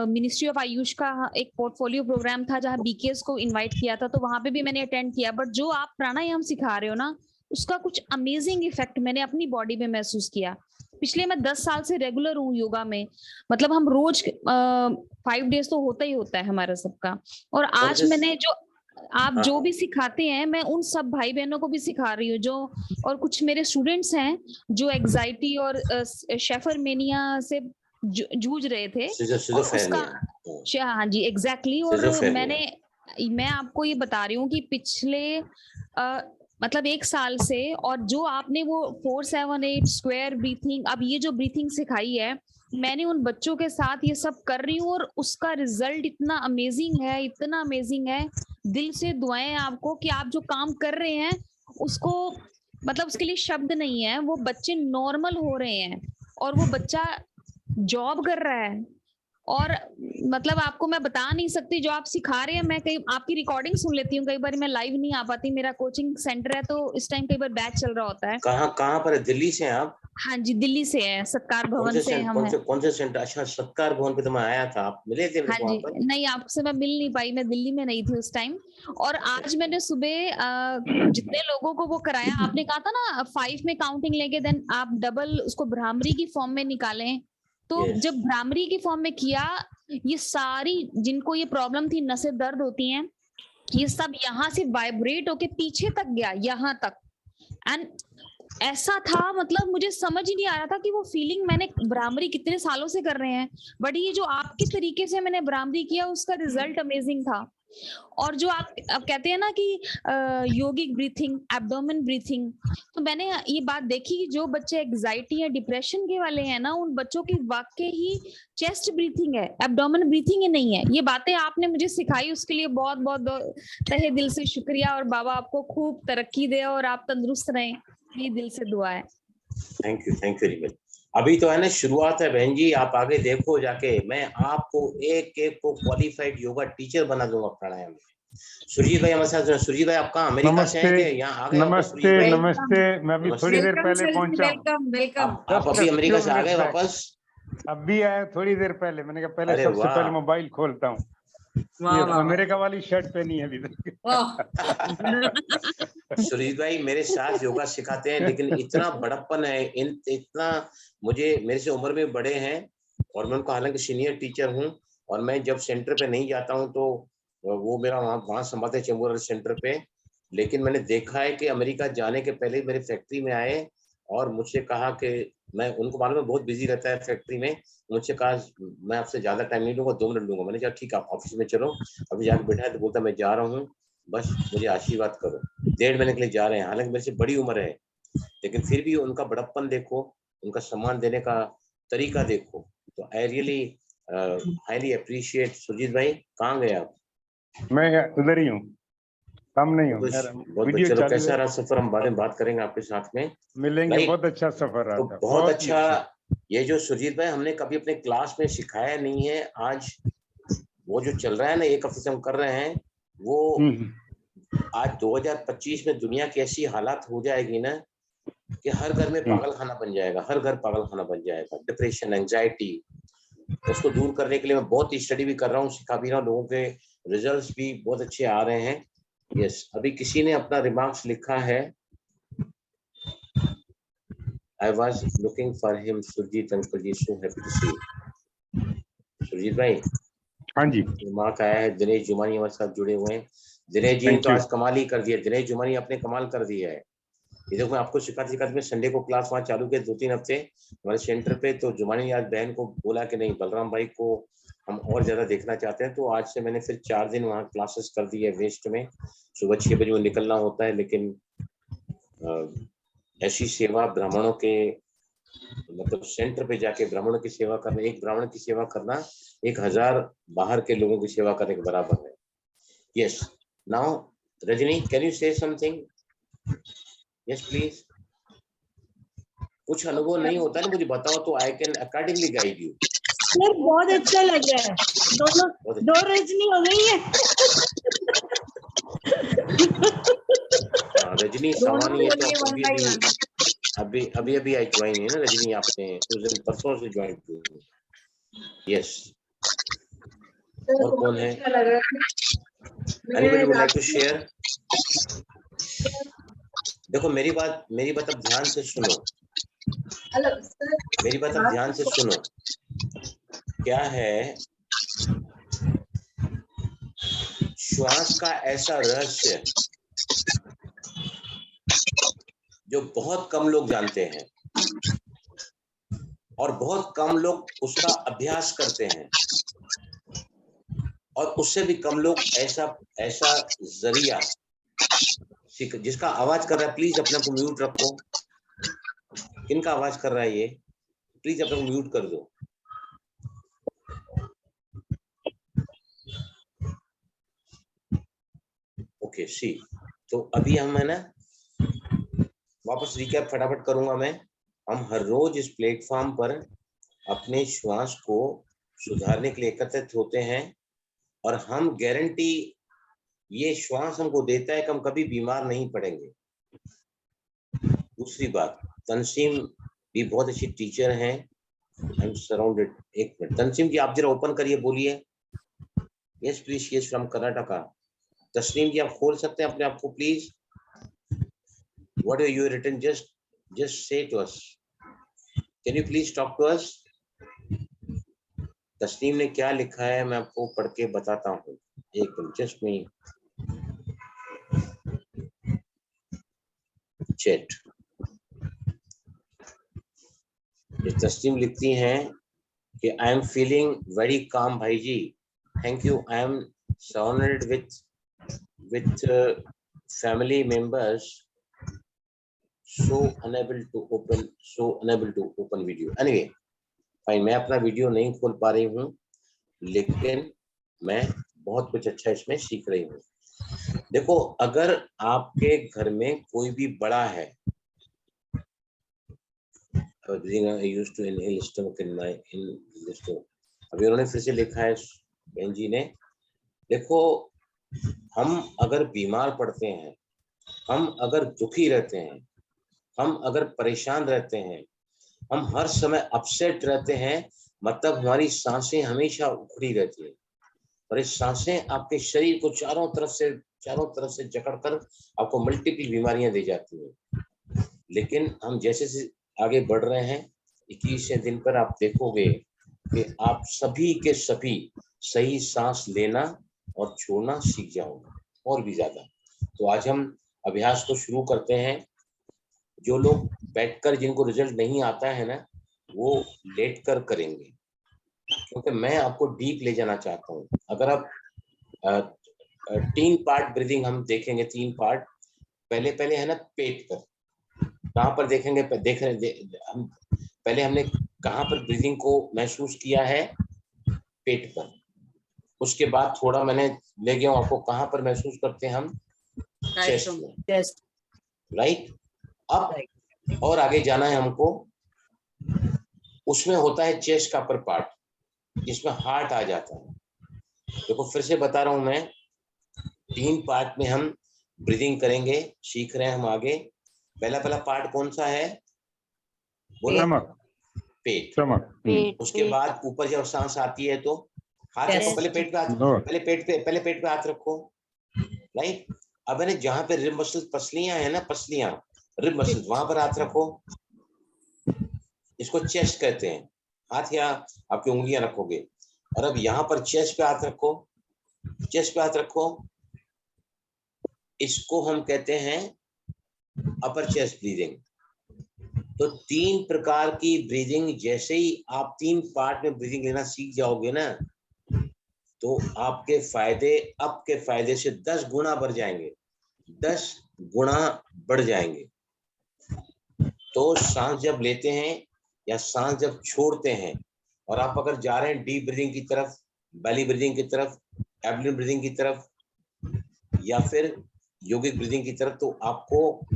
मिनिस्ट्री ऑफ आयुष का एक पोर्टफोलियो प्रोग्राम था जहाँ बीकेस को इनवाइट किया था, तो वहां पे भी मैंने अटेंड किया। बट जो आप प्राणायाम सिखा रहे हो ना, उसका कुछ अमेजिंग इफेक्ट मैंने अपनी बॉडी में महसूस किया। पिछले मैं 10 साल से रेगुलर हूँ योगा में, मतलब हम रोज 5 डेज तो होता ही होता है हमारा सबका। और आज मैंने जो आप जो भी सिखाते हैं मैं उन सब भाई बहनों को भी सिखा रही हूँ जो, और कुछ मेरे स्टूडेंट्स हैं जो एंजाइटी और शेफरमेनिया से जूझ रहे थे। और उसका हाँ जी एग्जैक्टली। और मैं आपको ये बता रही हूँ कि पिछले मतलब 1 साल से, और जो आपने वो 4-7-8 स्क्वायर ब्रीथिंग, अब ये जो ब्रीथिंग सिखाई है मैंने उन बच्चों के साथ ये सब कर रही हूँ, और उसका रिजल्ट इतना अमेजिंग है। दिल से दुआएं आपको कि आप जो काम कर रहे हैं उसको, मतलब उसके लिए शब्द नहीं है। वो बच्चे नॉर्मल हो रहे हैं और वो बच्चा जॉब कर रहा है, और मतलब आपको मैं बता नहीं सकती जो आप सिखा रहे हैं। मैं कई आपकी रिकॉर्डिंग सुन लेती हूँ, कई बार मैं लाइव नहीं आ पाती, मेरा कोचिंग सेंटर है तो इस टाइम कई बार बैच चल रहा होता है। कहाँ पर है? दिल्ली से हैं आप? हाँ जी दिल्ली से है, सत्कार भवन से हम हैं। कौन से सेंटर? अच्छा सत्कार भवन पे तो मैं आया था, आप मिले थे? हाँ जी नहीं, आपसे मैं मिल नहीं पाई, मैं दिल्ली में नहीं थी उस टाइम। और आज मैंने सुबह जितने लोगों को वो कराया, आपने कहा था ना 5 में काउंटिंग लेके देन आप डबल उसको भ्रामरी की फॉर्म में निकालें, तो जब भ्रामरी की फॉर्म में किया, ये सारी जिनको ये प्रॉब्लम थी, नसें दर्द होती हैं, ये सब यहाँ से वाइब्रेट होके पीछे तक गया, यहाँ तक। एंड ऐसा था, मतलब मुझे समझ ही नहीं आ रहा था कि वो फीलिंग, मैंने भ्रामरी कितने सालों से कर रहे हैं, बट ये जो आपके तरीके से मैंने भ्रामरी किया उसका रिजल्ट अमेजिंग था। और जो आप कहते हैं ना कि योगिक ब्रीथिंग, एब्डोमेन ब्रीथिंग, तो मैंने ये बात देखी कि जो बच्चे एग्जाइटी या डिप्रेशन के वाले हैं ना, उन बच्चों की वाकई ही चेस्ट ब्रीथिंग है, एब्डोमेन ब्रीथिंग ही नहीं है। ये बातें आपने मुझे सिखाई, उसके लिए बहुत बहुत तहे दिल से शुक्रिया, और बाबा आपको खूब तरक्की दे और आप तंदुरुस्त रहें, ये दिल से दुआ है। Thank you very much. अभी तो है ना शुरुआत है बहन जी, आप आगे देखो जाके, मैं आपको एक एक को क्वालिफाइड योगा टीचर बना दूंगा प्राणायाम में। सुरजीत भाई हमारे साथ। सुरजीत भाई आप कहाँ, अमेरिका से हैं क्या? यहाँ आ गए? नमस्ते। मैं अभी थोड़ी देर पहले पहुंचा। वेलकम। आप अभी अमेरिका से आ गए वापस? अभी आया थोड़ी देर पहले। मैंने कहा पहले सबसे पहले मोबाइल खोलता हूँ। अमेरिका वाली शर्ट पहनी है अभी तक। सुरजीत भाई मेरे साथ योगा सिखाते हैं, लेकिन इतना बड़प्पन है, इतना मेरे से उम्र में बड़े हैं, और मैं उनको हालांकि सीनियर टीचर हूँ, और मैं जब सेंटर पे नहीं जाता हूँ तो वो मेरा वहाँ संभालते चेंबूर सेंटर पे, लेकिन मैंने देखा है कि अमेरिका जाने के पहले मेरे फैक्ट्री में आए और मुझसे कहा कि मैं, उनको मालूम है बहुत बिजी रहता है फैक्ट्री में, मुझसे कहा मैं आपसे ज्यादा टाइम नहीं लूंगा, 2 मिनट लूंगा। मैंने कहा ठीक है आप ऑफिस में चलो, अभी जाकर बैठा है तो बोलता मैं जा रहा हूँ, बस मुझे आशीर्वाद करो। 1.5 महीने के लिए जा रहे हैं, हालांकि मेरे से बड़ी उम्र है, लेकिन फिर भी उनका बड़प्पन देखो, उनका सम्मान देने का तरीका देखो। तो I really highly appreciate. Surjeet भाई कहाँ गए आप? मैं उधर ही हूँ, कम नहीं हूँ। बहुत चलो, कैसा रहा सफर, हम बाद में बात करेंगे आपके साथ में, मिलेंगे। बहुत अच्छा सफर रहा था, बहुत अच्छा। ये जो सुरजीत भाई हमने कभी अपने क्लास में सिखाया नहीं है, आज वो जो चल रहा है ना, 1 हफ्ते से हम कर रहे हैं, वो आज 2025 में दुनिया की ऐसी हालात हो जाएगी ना कि हर घर में पागल खाना बन जाएगा, हर घर पागल खाना बन जाएगा। डिप्रेशन, एंजाइटी, उसको दूर करने के लिए मैं बहुत स्टडी भी कर रहा हूँ, सिखा भी रहा हूँ, लोगों के रिजल्ट्स भी बहुत अच्छे आ रहे हैं। यस, अभी किसी ने अपना रिमार्क्स लिखा है, I was looking for him, Surjeet uncle ji, so happy to see you। Surjeet भाई, हाँ जी, रिमार्क आया है, दिनेश जुमानी हमारे साथ जुड़े हुए हैं। दिनेश जी ने तो आज कमाल ही कर दिया, दिनेश जुमानी आपने कमाल कर दिया है। ये देखो मैं आपको सिखाते मैं संडे को क्लास वहाँ चालू किया 2-3 हफ्ते हमारे सेंटर पे, तो जुमानी आज बहन को बोला कि नहीं बलराम भाई को हम और ज्यादा देखना चाहते हैं, तो आज से मैंने फिर 4 दिन वहाँ क्लासेस कर दी है वेस्ट में। सुबह 6 बजे निकलना होता है, लेकिन ऐसी सेवा ब्राह्मणों के, मतलब सेंटर पे जाके ब्राह्मणों की सेवा करना, एक ब्राह्मण की सेवा करना 1000 बाहर के लोगों की सेवा करने के बराबर है। Yes, now Rajni, can you से समथिंग? Yes please. कुछ अनुभव नहीं होता है, मुझे बताओ तो I can accordingly guide you. Sir बहुत अच्छा लग रहा है, दोनों 2 रजनी हो गई है। रजनी सामान्य है तो अभी आई ज्वाइन है ना रजनी, आपने उस दिन परसों से ज्वाइन की। यस, और कौन है? Anybody would like to share? देखो मेरी बात अब ध्यान से सुनो, मेरी बात अब ध्यान से सुनो। क्या है, श्वास का ऐसा रहस्य जो बहुत कम लोग जानते हैं और बहुत कम लोग उसका अभ्यास करते हैं, और उससे भी कम लोग ऐसा जरिया जिसका आवाज कर रहा है। प्लीज अपने को म्यूट रखो। किनका आवाज कर रहा है ये? प्लीज अपने को म्यूट कर दो। ओके सी, तो अभी हम है ना, वापस रिकैप फटाफट करूंगा मैं। हम हर रोज इस प्लेटफॉर्म पर अपने श्वास को सुधारने के लिए एकत्रित होते हैं, और हम गारंटी ये श्वास हमको देता है कि हम कभी बीमार नहीं पड़ेंगे। दूसरी बात, तनसीम भी बहुत अच्छी टीचर हैं। I am surrounded. एक मिनट तनसीम जी, आप जरा ओपन करिए, बोलिए। Yes please, yes from Karnataka. Tasneem ji, आप खोल सकते हैं अपने आप को please? What are you written? Just say to us, can you please talk to us? Tasneem ने क्या लिखा है मैं आपको पढ़ के बताता हूँ, एक minute, just me chat. Tasneem लिखती हैं कि I am feeling very calm भाई जी, thank you. I am surrounded with family members, so unable to open video. Anyway, fine, मैं अपना वीडियो नहीं खोल पा रही हूँ, लेकिन मैं बहुत कुछ अच्छा इसमें सीख रही हूँ। देखो, अगर आपके घर में कोई भी बड़ा है, अभी उन्होंने फिर से लिखा है बहन जी ने, देखो हम अगर बीमार पड़ते हैं, हम अगर दुखी रहते हैं, हम अगर परेशान रहते हैं, हम हर समय अपसेट रहते हैं, मतलब हमारी सांसें हमेशा उखड़ी रहती है, और इस सांसें आपके शरीर को चारों तरफ से जकड़कर आपको मल्टीपल बीमारियां दे जाती हैं। लेकिन हम जैसे आगे बढ़ रहे हैं, 21वें दिन पर आप देखोगे कि आप सभी के सभी सही सांस लेना और छोड़ना सीख जाओगे और भी ज्यादा। तो आज हम अभ्यास को शुरू करते हैं। जो लोग बैठकर जिनको रिजल्ट नहीं आता है ना, वो लेटकर करेंगे, क्योंकि मैं आपको डीप ले जाना चाहता हूँ। अगर आप 3 पार्ट ब्रीदिंग हम देखेंगे, 3 पार्ट। पहले है ना पेट पर, कहाँ पर देखेंगे, हम पहले हमने कहाँ पर ब्रीदिंग को महसूस किया है, पेट पर। उसके बाद थोड़ा मैंने ले गया हूँ आपको, कहाँ पर महसूस करते हैं हम, चेस्ट में, राइट। अब और आगे जाना है हमको, उसमें होता है चेस्ट का अपर पार्ट, जिसमें हार्ट आ जाता है। देखो फिर से बता रहा हूं मैं, 3 पार्ट में हम ब्रीदिंग करेंगे, सीख रहे हैं हम आगे। पहला पार्ट कौन सा है, बोलो, पेट। उसके बाद ऊपर जब सांस आती है तो हाथ रखो, पहले पेट पे हाथ, पहले पेट पे हाथ रखो, राइट। अब है ना जहाँ पे रिब मसल्स, पसलियां है ना, पसलियां, रिब मसल्स, वहां पर हाथ रखो। इसको चेस्ट कहते हैं। हाथ या आपकी उंगलियां रखोगे, और अब यहाँ पर चेस्ट पे हाथ रखो, चेस्ट पे हाथ रखो। इसको हम कहते हैं अपर चेस्ट ब्रीदिंग। तो 3 प्रकार की ब्रीदिंग, जैसे ही आप 3 पार्ट में ब्रीदिंग लेना सीख जाओगे ना, तो आपके फायदे से 10 गुना बढ़ जाएंगे, 10 गुना बढ़ जाएंगे। तो सांस जब लेते हैं या सांस जब छोड़ते हैं, और आप अगर जा रहे हैं डीप ब्रीदिंग की तरफ, बेली ब्रीदिंग की तरफ, एब्डोमेन ब्रीदिंग की तरफ, या फिर योगिक ब्रीदिंग की तरफ, तो आपको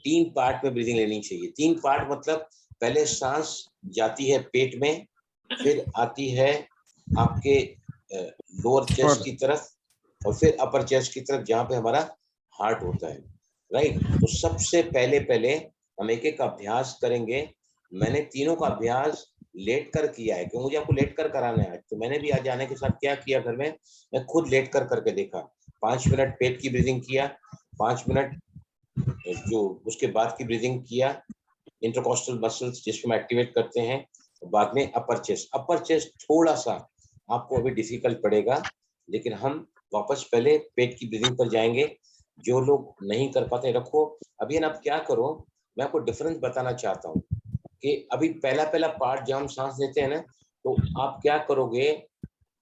3 पार्ट में ब्रीदिंग लेनी चाहिए। 3 पार्ट मतलब पहले सांस जाती है पेट में, फिर आती है आपके लोअर चेस्ट की तरफ, और फिर अपर चेस्ट की तरफ, जहाँ पे हमारा हार्ट होता है, राइट। तो सबसे पहले हम एक अभ्यास करेंगे। मैंने तीनों का अभ्यास लेट कर किया है, क्योंकि मुझे आपको लेट कर कराना है। तो मैंने भी आज आने के साथ क्या किया, घर में मैं खुद लेट कर करके देखा। 5 मिनट पेट की ब्रीदिंग किया, 5 मिनट जो उसके बाद की ब्रीदिंग किया, इंटरकॉस्टल मसल्स जिसको हम एक्टिवेट करते हैं, बाद में अपर चेस्ट थोड़ा सा आपको अभी डिफिकल्ट पड़ेगा, लेकिन हम वापस पहले पेट की ब्रीदिंग पर जाएंगे। जो लोग नहीं कर पाते रखो। अभी आप क्या करो, मैं आपको डिफरेंस बताना चाहता हूँ कि अभी पहला पार्ट जब हम सांस लेते हैं ना, तो आप क्या करोगे,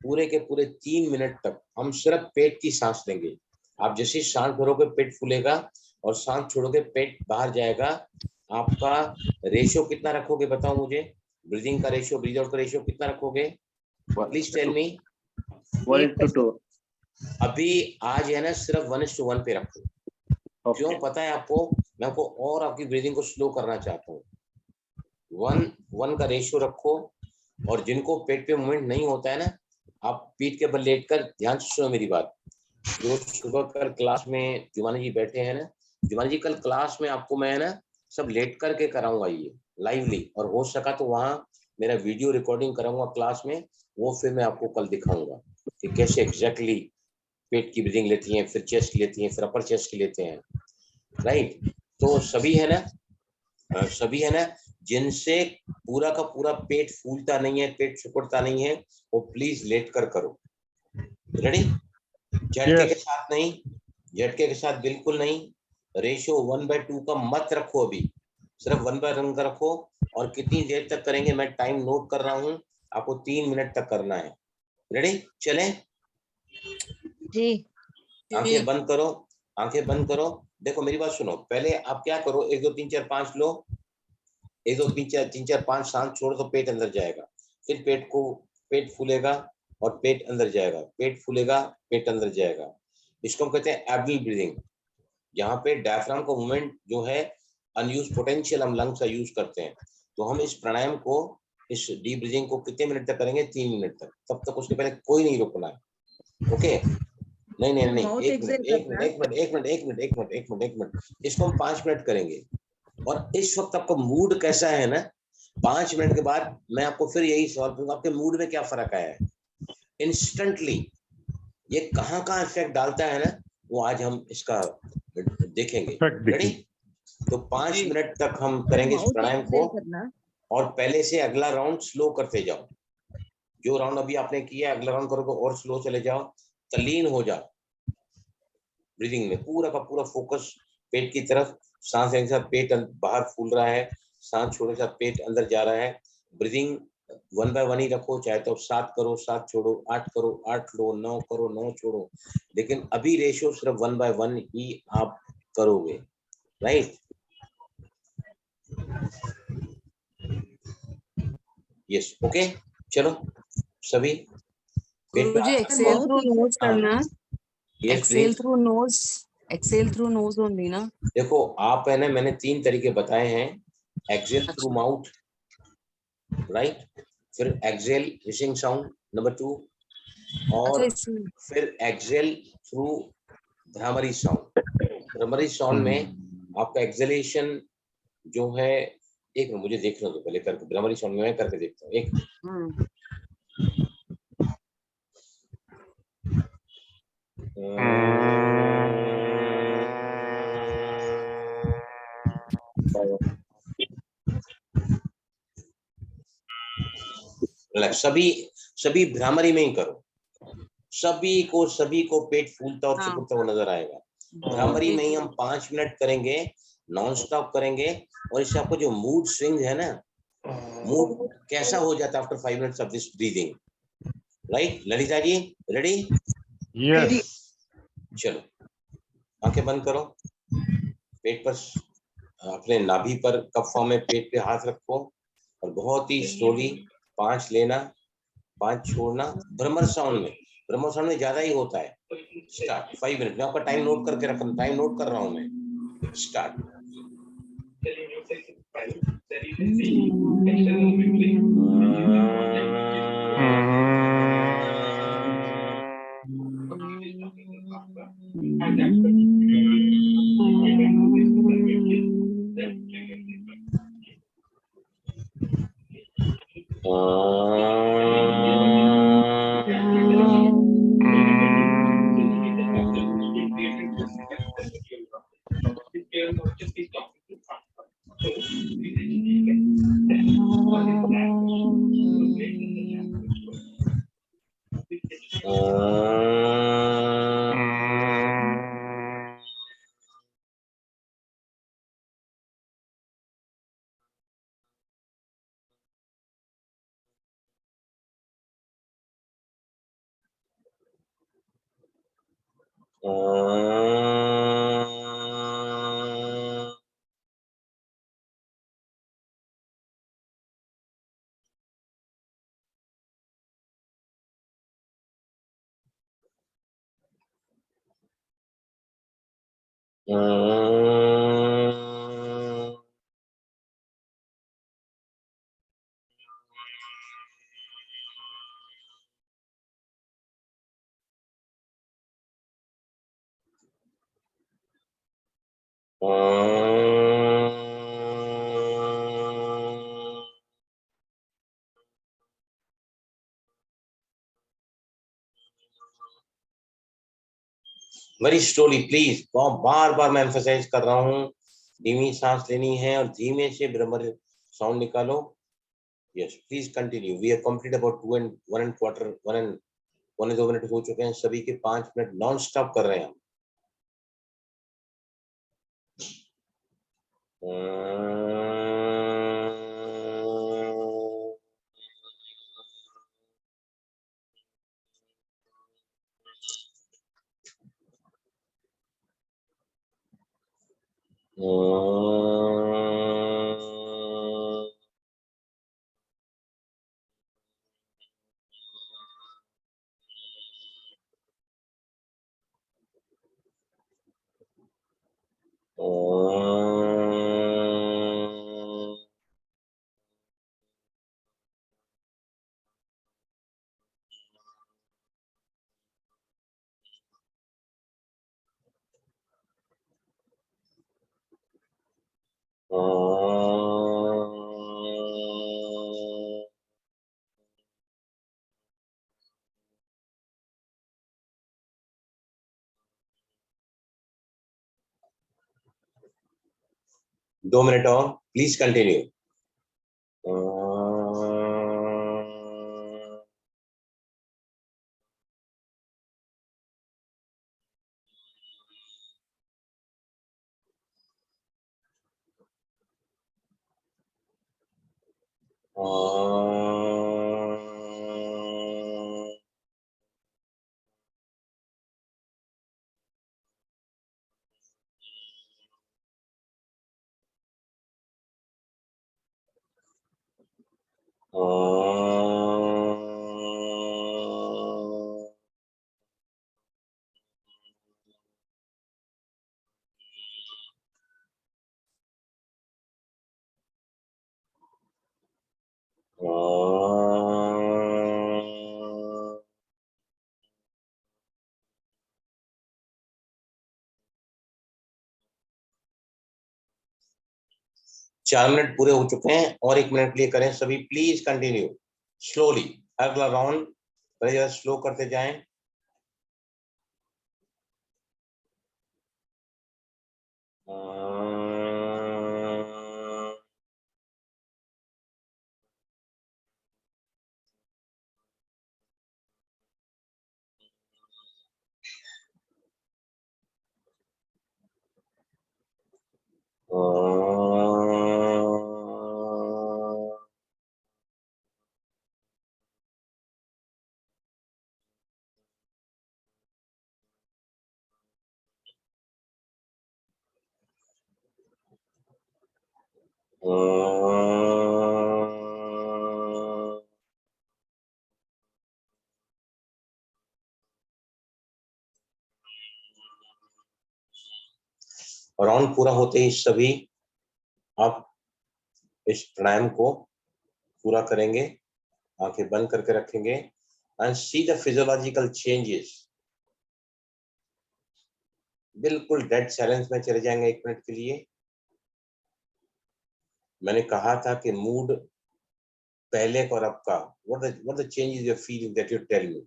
पूरे के पूरे 3 मिनट तक हम सिर्फ पेट की सांस लेंगे। आप जैसे सांस भरोगे पेट फूलेगा, और सांस छोड़ोगे पेट बाहर जाएगा। आपका रेशियो कितना रखोगे, बताओ मुझे, ब्रीदिंग का रेशियो, ब्रीद आउट का रेशियो कितना रखोगे, प्लीज टेल मी। 1:2। अभी आज है ना सिर्फ 1:1 पे रखो। क्यों पता है आपको, मैं आपको और आपकी ब्रीदिंग को स्लो करना चाहता हूँ। 1:1 का रेशियो रखो। और जिनको पेट पे मूवमेंट नहीं होता है ना, आप पीठ के बल लेटकर ध्यान से सुनो मेरी बात। जो सुबह कल क्लास में जुमानी जी बैठे हैं ना, जुमानी जी कल क्लास में आपको मैं ना सब लेट करके कराऊंगा ये लाइवली, और हो सका तो वहाँ मेरा वीडियो रिकॉर्डिंग कराऊंगा क्लास में, वो फिर मैं आपको कल दिखाऊंगा कि कैसे एग्जैक्टली पेट की ब्रीदिंग लेती हैं, फिर चेस्ट की लेती हैं, फिर अपर चेस्ट की लेते हैं, राइट। तो सभी है ना जिनसे पूरा का पूरा पेट फूलता नहीं है, पेट सिकुड़ता नहीं है, वो प्लीज लेट कर करो। रेडी? झटके के साथ नहीं, झटके के साथ बिल्कुल नहीं। रेशियो 1/2 का मत रखो, अभी सिर्फ 1/1 का रखो। और कितनी देर तक करेंगे, मैं टाइम नोट कर रहा हूँ, आपको 3 मिनट तक करना है। रेडी? चलें जी। आंखें बंद करो, आंखें बंद करो। देखो मेरी बात सुनो, पहले आप क्या करो, 1 2 3 4 5 लो, 1 2 3 4 5 सांस छोड़ो तो पेट अंदर जाएगा। फिर पेट फूलेगा और पेट अंदर जाएगा, पेट फूलेगा, पेट अंदर जाएगा। इसको हम कहते हैं एब्डोमिनल ब्रीदिंग, जहाँ पे डायफ्राम का मूवमेंट जो है अनयूज पोटेंशियल हम लंग्स का यूज करते हैं। तो हम इस प्राणायाम को, इस डीप ब्रीदिंग को कितने मिनट तक करेंगे, 3 मिनट तक। तब तक उसके पहले कोई नहीं रुकना है, ओके? नहीं, एक मिनट। इसको हम 5 मिनट करेंगे। और इस वक्त आपका मूड कैसा है ना, 5 मिनट के बाद मैं आपको फिर यही सवाल पूछूंगा, आपके मूड में क्या फर्क आया है इंस्टेंटली, ये कहाँ इफेक्ट डालता है ना, वो आज हम इसका देखेंगे। रेडी? तो 5 मिनट तक हम करेंगे इस प्राणायाम को, और पहले से अगला राउंड स्लो करते जाओ। जो राउंड अभी आपने किया अगला राउंड करोगे और स्लो चले जाओ, तल्लीन हो जाओ ब्रीदिंग में, पूरा का पूरा फोकस पेट की तरफ। सांस लेने के साथ पेट बाहर फूल रहा है, सांस छोड़ने के साथ पेट अंदर जा रहा है। ब्रीदिंग 1 बाय 1 ही रखो, चाहे तो 7 करो 7 छोड़ो, 8 करो 8 लो, 9 करो 9 छोड़ो, लेकिन अभी रेशियो सिर्फ 1 बाय 1 ही आप करोगे, राइट? यस, ओके, चलो सभी गुरुजी एक्सेल थ्रू नोज करना, एक्सेल थ्रू नोज ओनली ना। देखो आप है ना, मैंने 3 तरीके बताए हैं, एक्सेल थ्रू माउथ, राइट, फिर एक्सेल हिसिंग साउंड नंबर 2, और फिर exhale through Bhramari sound. Bhramari sound में आपका एक्सेलेशन जो है, एक मिनट मुझे देखना दो पहले करके, भ्रामरी साउंड में मैं करके देखता हूँ, एक सभी भ्रामरी में ही करो, सभी को पेट फूलता और चिपकता हुआ नजर आएगा। भ्रामरी में ही हम 5 मिनट करेंगे, नॉन स्टॉप करेंगे, और इससे आपको जो मूड स्विंग है ना, मूड कैसा हो जाता है after 5 minutes of this breathing, right? Lalita ji ready? Yes. चलो आंखें बंद करो, पेट पर अपने नाभि पर कप फॉर्म में पेट पे हाथ रखो, और बहुत ही स्लोली 5 लेना 5 छोड़ना। भ्रमर साउंड में ज्यादा ही होता है। स्टार्ट 5 मिनट में, आपका टाइम नोट करके रखना, टाइम नोट कर रहा हूं मैं। स्टार्ट। वेरी स्लोली प्लीज, बार बार मैं एम्फसाइज कर रहा हूँ, धीमी सांस लेनी है और धीमे से भ्रमर साउंड निकालो। Yes please continue. We have complete about 1 2 minute हो चुके हैं, सभी के 5 मिनट नॉन स्टॉप कर रहे हैं दो मिनट और प्लीज कंटिन्यू। चार मिनट पूरे हो चुके हैं और 1 मिनट लिए करें सभी, प्लीज कंटिन्यू स्लोली। अगला राउंड जरा स्लो करते जाएं। राउंड पूरा होते ही सभी आप इस प्राणायाम को पूरा करेंगे, आंखें बंद करके रखेंगे and see the physiological changes. बिल्कुल डेड साइलेंस में चले जाएंगे 1 मिनट के लिए। मैंने कहा था कि मूड पहले और अब का, what the changes you're feeling that you tell me.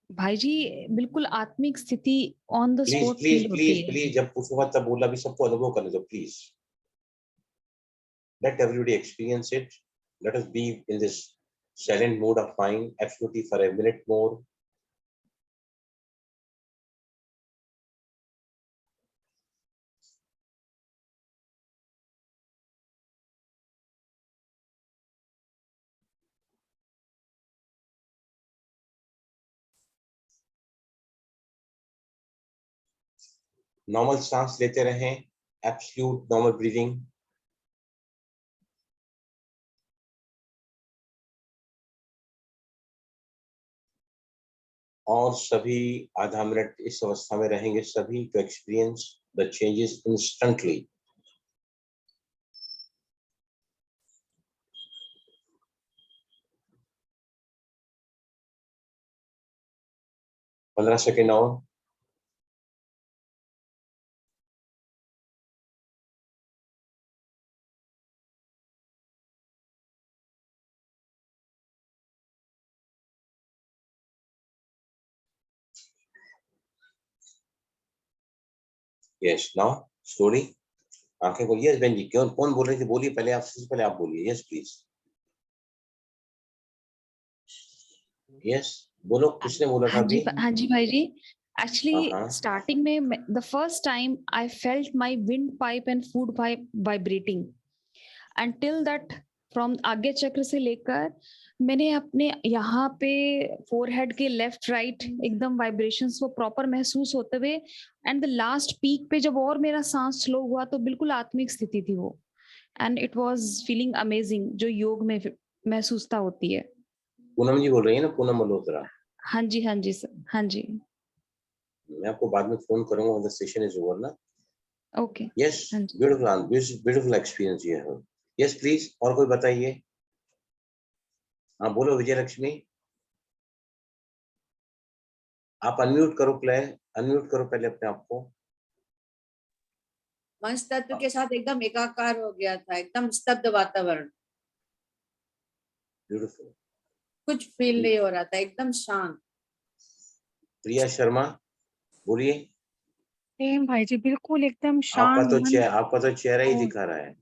भाई जी बिल्कुल आत्मिक स्थिति ऑन द स्पॉट फील होती है। प्लीज जब पूछूंगा तब बोला भी सबको अनुभव करने दो please. Let everybody experience it. Let us be in this silent mode of mind absolutely for a minute more. Normal सांस लेते रहें, एब्सोल्यूट नॉर्मल ब्रीदिंग। और सभी आधा मिनट इस अवस्था में रहेंगे सभी to experience the changes instantly. पंद्रह सेकेंड और। यस नाउ स्लोली आंखें खोलिए। यस बहन जी, क्यों कौन बोल रही थी? बोलिए पहले, आपसे पहले आप बोलिए। Yes please. यस बोलो, किसने बोला था अभी? हाँ जी भाई जी। एक्चुअली स्टार्टिंग में the first time I felt my wind pipe and food pipe vibrating and till that from आज्ञा चक्र से लेकर मैंने अपने यहाँ पे फोरहेड के लेफ्ट राइट एकदम वाइब्रेशंस वो प्रॉपर महसूस होते हुए एंड द लास्ट पीक पे जब और मेरा सांस स्लो हुआ तो बिल्कुल आत्मिक स्थिति थी वो and it was feeling amazing जो योग में महसूसता होती है। पूनम जी बोल रही है ना, पूनम मल्होत्रा? हाँ जी सर, हाँ जी। मैं आपको बाद में फोन करूंगा, द सेशन इज ओवर ना। ओके यस ब्यूटीफुल एक्सपीरियंस ये है। यस प्लीज, और कोई बताइए। हाँ बोलो विजय लक्ष्मी। आप अनम्यूट करो प्लेयर, अनम्यूट करो पहले अपने आप को। मंच तत्व के साथ एकदम एकाकार हो गया था, एकदम स्तब्ध वातावरण। ब्यूटीफुल। कुछ फील नहीं हो रहा था, एकदम शांत। प्रिया शर्मा बोलिए। सेम भाई जी, बिल्कुल एकदम शांत। आपका तो चेहरा ही दिखा रहा है,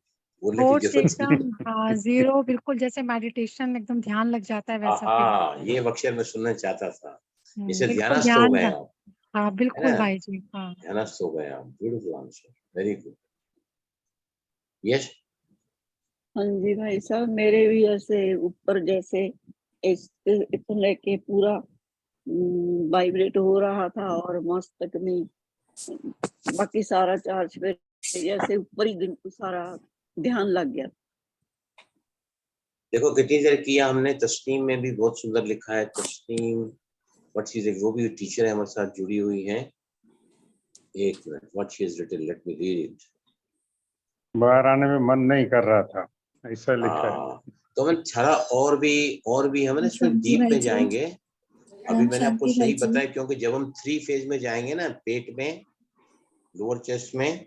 बोलने की थॉट्स जरूरत एकदम हाँ जीरो, बिल्कुल जैसे मेडिटेशन एकदम ध्यान लग जाता है वैसा फील। हाँ ये अक्षर मैं सुनना चाहता था। जैसे बिल्कुल ध्यानस्थ हो ध्यान गए रख। आप, हाँ है बिल्कुल ना, भाई जी, हाँ। ध्यानस्थ हो गए आप। Beautiful answer, very good. Yes हाँ जी भाई साहब, मेरे भी ऐसे ऊपर जैसे इतना लेके पूरा वाइब्रेट हो रहा था और मस्तक में बाकी सारा चार्ज पे जैसे ऊपर ही सारा ध्यान लग गया। देखो कितनी देर किया हमने। तस्नीम में भी बहुत सुंदर लिखा है। तस्नीम व्हाट शी इज, वो भी टीचर है हमारे साथ जुड़ी हुई है। एक minute, what she is written, let me read it. बाहर आने में मन नहीं कर रहा था, ऐसा लिखा है। तो मैं थोड़ा और भी हम इसमें डीप में जाएंगे। अभी मैंने आपको सही बताया, क्योंकि जब हम 3 फेज में जाएंगे ना, पेट में, लोअर चेस्ट में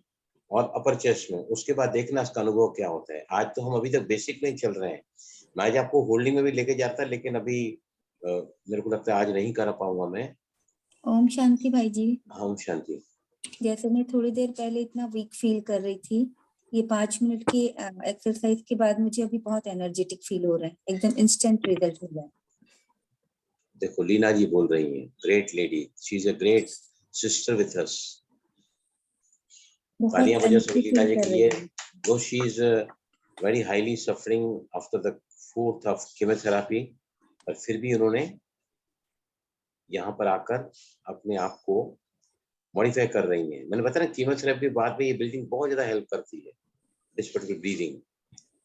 और अपर चेस्ट में, उसके बाद देखना इसका अनुभव क्या होता है। आज तो हम अभी तक बेसिक में चल रहे हैं। मैं आज आपको होल्डिंग में भी लेके जाता, लेकिन अभी मेरे को लगता है आज नहीं कर पाऊंगा मैं। ओम शांति भाई जी। ओम शांति। जैसे मैं थोड़ी देर पहले इतना वीक फील कर रही थी, ये 5 मिनट की एक्सरसाइज के बाद मुझे अभी बहुत एनर्जेटिक फील हो रहा है, एकदम इंस्टेंट रिजल्ट हो रहा है। देखो लीना जी बोल रही हैं, great lady, she is a great sister with us. तालियां बजा सभी लीना जी के लिए। दो she is very highly suffering after the 4th of chemotherapy, पर फिर भी उन्होंने यहाँ पर आकर अपने आप को मॉडिफाई कर रही हैं। मैंने बताया कीमोथेरेपी बाद में ये ब्रीदिंग बहुत ज्यादा हेल्प करती है, this particular breathing.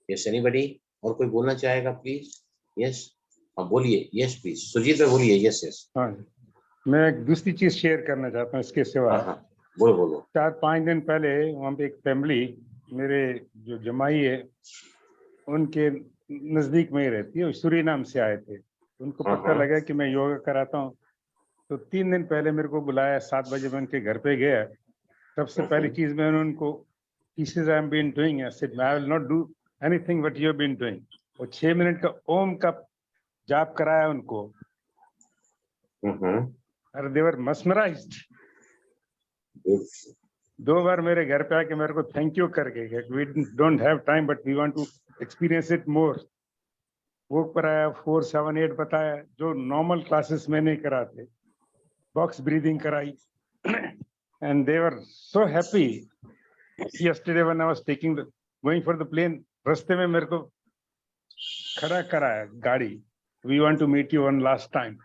Yes anybody और कोई बोलना चाहेगा प्लीज? यस हाँ बोलिए, यस प्लीज। सुजीत भाई बोलिए। Yes yes. हाँ मैं एक दूसरी चीज शेयर करना चाहता हूँ इसके सिवा। बोलो। 4-5 दिन पहले वहाँ पे एक फैमिली, मेरे जो जमाई है उनके नजदीक में ही रहती है, सूरीनाम से आए थे। उनको पता लगा कि मैं योगा कराता हूँ, तो 3 दिन पहले मेरे को बुलाया। 7 बजे मैं उनके घर पे गया। सबसे पहली चीज मैंने उनको, this is I am been doing, I said I will not do anything what you have been doing. और 6 मिनट का ओम का जाप कराया उनको। अरे दे वर मस्मराइज्ड। 2 बार मेरे घर पे आके मेरे को थैंक यू करके, we don't have time but we want to experience it more. वो कराया, 4, 7, 8 बताया, जो नॉर्मल क्लासेस में नहीं कराते। बॉक्स ब्रीदिंग कराई and they were so happy. Yesterday when I was going for the plane, रास्ते में मेरे को खड़ा कराया गाड़ी, we want to meet you one last time.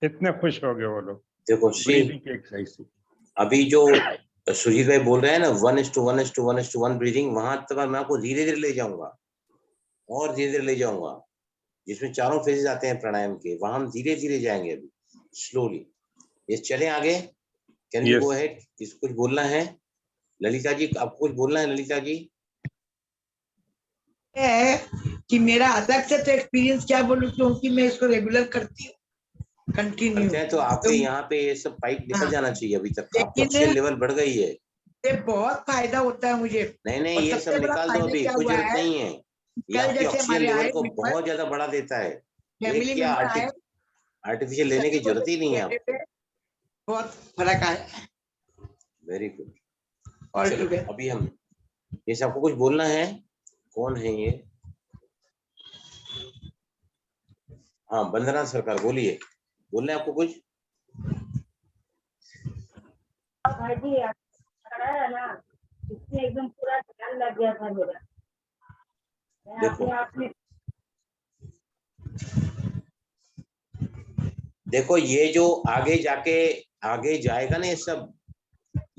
इतने खुश हो गए वो लोग। देखो ब्रीदिंग की एक्सरसाइज से। अभी जो सुजीत भाई बोल रहे हैं ना 1:1:1:1 ब्रीदिंग, वहां तक मैं आपको धीरे धीरे ले जाऊंगा और धीरे धीरे ले जाऊंगा, जिसमें 4 फेजेस आते हैं प्राणायाम के। वहां हम धीरे धीरे जाएंगे अभी स्लोली। ये चले आगे। Can you go ahead? किसको कुछ बोलना है? ललिता जी आपको कुछ बोलना है? ललिता जी है कि मेरा अलग से तो एक्सपीरियंस क्या बोलूं, क्योंकि मैं इसको रेगुलर करती हूँ, कंटिन्यू। तो आपके यहाँ पे ये सब पाइप निकल जाना चाहिए। अभी तक आपकी ऑक्सीजन लेवल बढ़ गई है, ये बहुत फायदा होता है मुझे। नहीं ये सब निकाल दो अभी, कोई जरूरत नहीं है। ये आपकी ऑक्सीजन लेवल को बहुत ज्यादा बढ़ा देता है। ये क्या आर्टिफिशियल लेने की जरूरत ही नहीं है आपको। बहुत फर्क आया। Very good. अभी हम जैसे आपको कुछ बोलना है, कौन है ये? हाँ वंदना सरकार, बोलिए, बोलना है आपको कुछ? भाई जी खड़ा है ना, इसमें एकदम पूरा ध्यान लग गया था मेरा। देखो ये जो आगे जाके आगे जाएगा ना, ये सब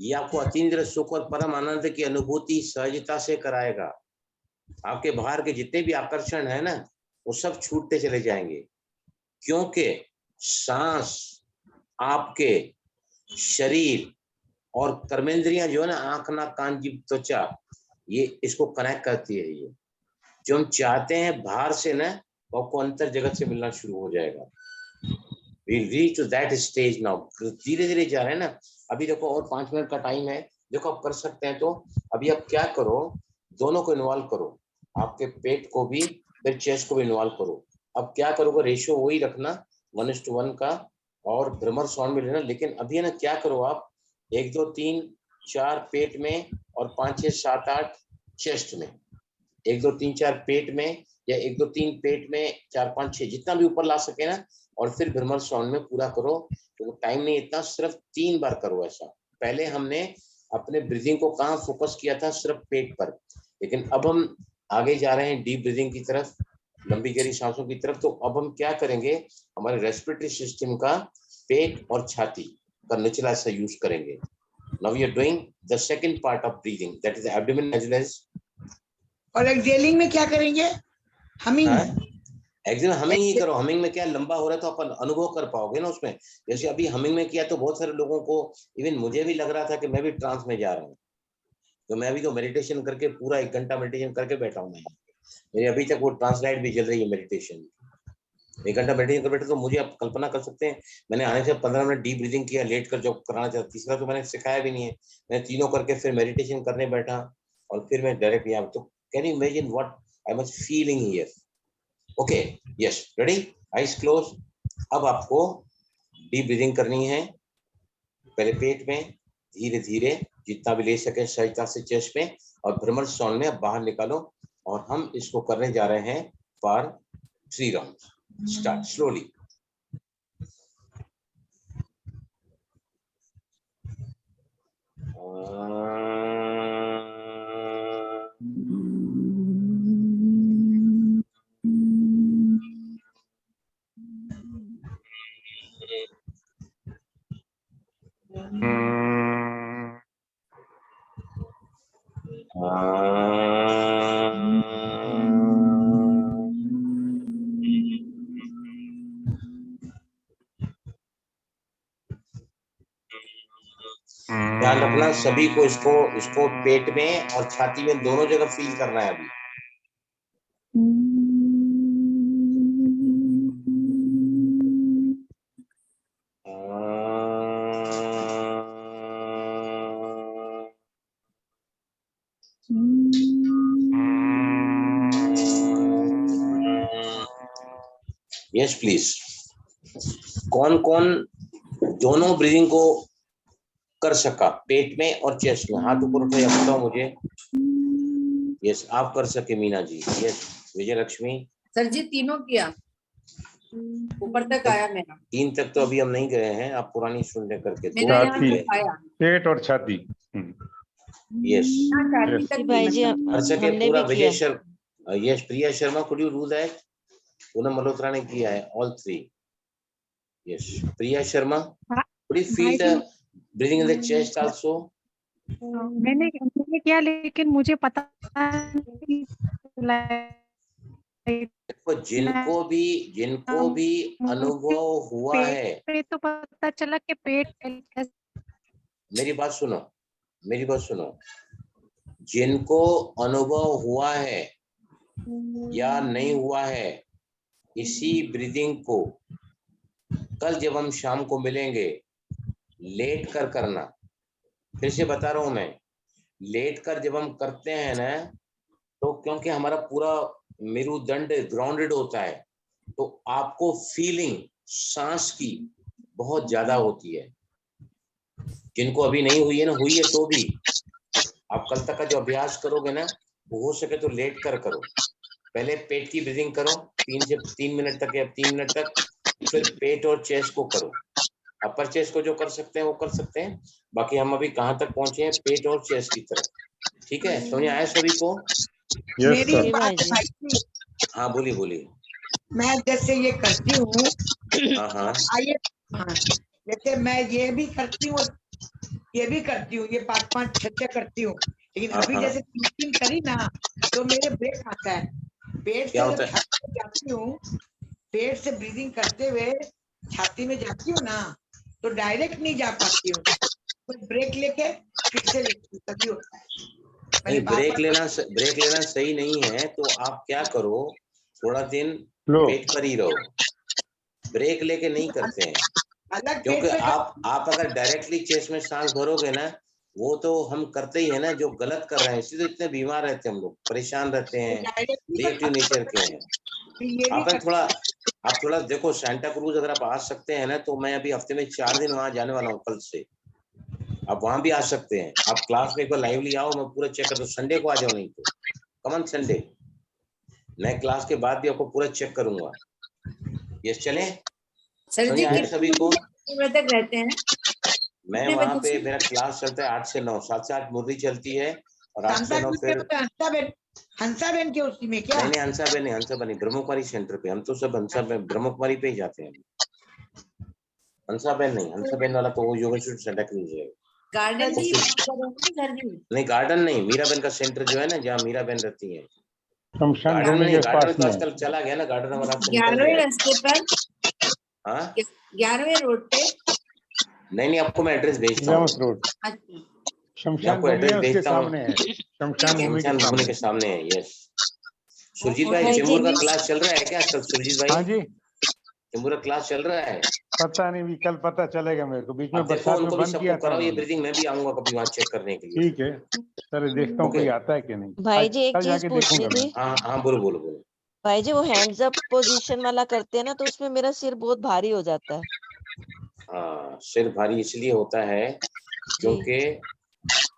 ये आपको अतीन्द्र सुख और परम आनंद की अनुभूति सहजता से कराएगा। आपके बाहर के जितने भी आकर्षण है ना, वो सब छूटते चले जाएंगे, क्योंकि सांस आपके शरीर और कर्मेंद्रियां जो है ना, आंख नाक कान जीभ त्वचा, ये इसको कनेक्ट करती है। ये जो हम चाहते हैं बाहर से ना, वो आपको अंतर जगत से मिलना शुरू हो जाएगा। We'll reach to that stage now. धीरे धीरे जा रहे हैं ना। अभी देखो और 5 मिनट का टाइम है। देखो आप कर सकते हैं, तो अभी आप क्या करो, दोनों को इन्वॉल्व करो, आपके पेट को भी फिर चेस्ट को भी इन्वॉल्व करो। अब क्या करोगे, रेशियो वही रखना 1:1 का, और भ्रमर साउंड में लेना। लेकिन अभी है ना क्या करो आप, 1 2 3 4 पेट में और 5 6 7 8 चेस्ट में। 1 2 3 4 पेट में, या 1 2 3 पेट में, 4 5 6 जितना भी ऊपर ला सके ना, और फिर भ्रमर साउंड में पूरा करो। तो टाइम नहीं इतना, सिर्फ 3 बार करो ऐसा। पहले हमने अपने ब्रीदिंग को कहाँ फोकस किया था, सिर्फ पेट पर, लेकिन अब हम आगे जा रहे हैं डीप ब्रीदिंग की तरफ, लंबी गहरी सांसों की तरफ। तो अब हम क्या करेंगे, हमारे रेस्पिरेटरी सिस्टम का पेट और छाती का निचला हिस्सा यूज करेंगे। Now we are doing the second part of breathing, that is abdomen as well as. और एक्सेलिंग में क्या करेंगे, हमिंग। एक्चुअली हमिंग ही करो। हमिंग में क्या लंबा हो रहा है तो अपन अनुभव कर पाओगे ना उसमें। जैसे अभी हमिंग में किया तो बहुत सारे लोगों को, इवन मुझे भी लग रहा था कि मैं भी ट्रांस में जा रहा हूँ। तो मैं अभी तो मेडिटेशन करके पूरा 1 घंटा मेडिटेशन करके बैठा हूँ मैं। मेरी अभी तक वो ट्रांसलाइट भी चल रही है मेडिटेशन। 1 घंटा मेडिटेशन कर बैठे तो मुझे आप कल्पना कर सकते हैं, मैंने आने से 15 मिनट डीप ब्रीदिंग किया, लेट कर जो कराना चाहता। तीसरा तो मैंने सिखाया भी नहीं है, मैं तीनों करके फिर मेडिटेशन करने बैठा और फिर मैं डायरेक्ट यहाँ। तो can you imagine what I was feeling here. Okay, yes, ready, eyes close. अब आपको डीप ब्रीदिंग करनी है, पहले पेट में धीरे धीरे जितना भी ले सके सहजता से चेस्ट में, और भ्रमर साउंड में बाहर निकालो। और हम इसको करने जा रहे हैं फॉर 3 राउंड्स। Start slowly. ध्यान रखना सभी को, इसको पेट में और छाती में दोनों जगह फील करना है अभी। Yes please. कौन कौन दोनों ब्रीदिंग को कर सका, पेट में और चेस्ट में? हाथ ऊपर उठाइए, बताओ मुझे। यस, आप कर सके मीना जी। यस, विजय लक्ष्मी। सर जी तीनों किया, ऊपर तक आया मेरा। 3 तक तो अभी हम नहीं गए हैं, आप पुरानी सुनने करके। पेट और छाती। यस, भाई जी कर सके हमने पूरा। भी विजय किया। Sharma, yes, Priya Sharma, could you do that? Poonam Malhotra ने किया है all 3। Yes, Priya Sharma, could you feel the breathing in the chest also? मैंने किया लेकिन मुझे पता नहीं देखो, जिनको भी अनुभव हुआ है, पे तो पता चला कि पेट। मेरी बात सुनो, जिनको अनुभव हुआ है या नहीं हुआ है, इसी ब्रीदिंग को कल जब हम शाम को मिलेंगे लेट कर करना। फिर से बता रहा हूं मैं, लेट कर जब हम करते हैं ना, तो क्योंकि हमारा पूरा मेरुदंड ग्राउंडेड होता है, तो आपको फीलिंग सांस की बहुत ज्यादा होती है। जिनको अभी नहीं हुई है ना, हुई है तो भी आप कल तक का जो अभ्यास करोगे ना, वो हो सके तो लेट कर करो। पहले पेट की ब्रीदिंग करो 3 मिनट तक या 3 मिनट तक, फिर पेट और चेस्ट को करो। अपर चेस्ट को जो कर सकते हैं वो कर सकते हैं, बाकी हम अभी कहाँ तक पहुंचे हैं, पेट और चेस्ट की तरफ। ठीक है, समझ आया सभी को? मेरी एक बात है भाई जी। हाँ बोलिए। मैं जैसे ये करती हूँ, हाँ, जैसे मैं ये भी करती हूँ, ये 5-5, 6 करती हूँ, लेकिन अभी जैसे 3 करी ना, तो मेरे ब्रेक आता है। पेट से जब छाती में जाती हूँ, पेट से ब्रीदिंग करते हुए छाती में जाती हूँ ना, तो डायरेक्ट नहीं जा पाती हूँ, तो ब्रेक लेके फिर से लेती हूँ, तभी होता है। नहीं, ब्रेक लेना सही नहीं है। तो आप क्या करो, थोड़ा दिन पेट पर ही रहो, ब्रेक लेके नहीं करते हैं। क्योंकि आप अगर डायरेक्टली चेस्ट में सांस भरोगे ना, वो तो हम करते ही है ना, जो गलत कर रहे हैं, इसलिए तो इतने बीमार रहते हैं हम लोग, परेशान रहते हैं, रिएक्टिव नेचर के हैं। आप थोड़ा देखो, सेंटा क्रूज अगर आप आ सकते हैं ना, तो मैं अभी हफ्ते में 4 दिन वहां जाने वाला हूँ कल से। आप वहां भी आ सकते हैं, आप क्लास में एक बार लाइवली आओ, मैं पूरा चेक कर दूं। संडे को आ जाओ, नहीं तो कमन संडे, मैं क्लास के बाद भी आपको पूरा चेक करूंगा। यस, चलें? सर समझ जी आया सभी को? कितने बजे तक रहते हैं? मैं कितने वहाँ बजे पे से? मेरा क्लास चलता है 8 से 9, 7 से 8 मुरली चलती है और 8 से 9 फिर हंसाबेन के उसी में क्या? नहीं हंसाबेन नहीं, ब्रह्म कुमारी सेंटर पे। हम तो सब हंसाबेन ब्रह्म कुमारी पे ही जाते हैं। हंसाबेन नहीं, हंसाबेन वाला तो वो योगेश्वर सेंटर के नीचे है। गार्डन की बात कर रहे हैं सर जी? नहीं गार्डन नहीं, मीराबेन का सेंटर जो है ना, जहाँ मीराबेन रहती है। शमशान गार्डन में भूमि नहीं, के गार्डन पास में तो में। आजकल चला गया ना, गार्डन हमारा से निकल 11वें गया। रास्ते पर, हाँ 11वें रोड पे। नहीं, आपको मैं एड्रेस भेजता हूँ। रोड अच्छा, मैं शमशान आपको भूमि एड्रेस है, उसके भेजता हूँ। सामने है। शमशान भूमि के शमशान भूमि के सामने। सामने है। यस। सुरजीत और भाई, भाई चेंबूर का जी क्लास चल रहा है क्या आजकल? सुरजीत भाई, हाँ जी, चेंबूर का क्लास चल रहा है? पता नहीं, भी कल पता चलेगा मेरे को। बीच में अब देखो बरसात में उनको भी बंद सबको किया था कराओ ये उन्होंने। ब्रीदिंग। मैं भी आऊंगा कभी वहाँ चेक करने के लिए। ठीक है सर, देखता हूँ ओके। कोई आता है कि नहीं। भाई जी एक कल चीज जाके पूछनी देखूंगा मैं। थी। हाँ बोलो बोलो बोलो। भाई जी वो हैंड्स अप पोजीशन वाला करते हैं ना, तो उसमें मेरा सिर बहुत भारी हो जाता है। हाँ, सिर भारी इसलिए होता है जी क्योंकि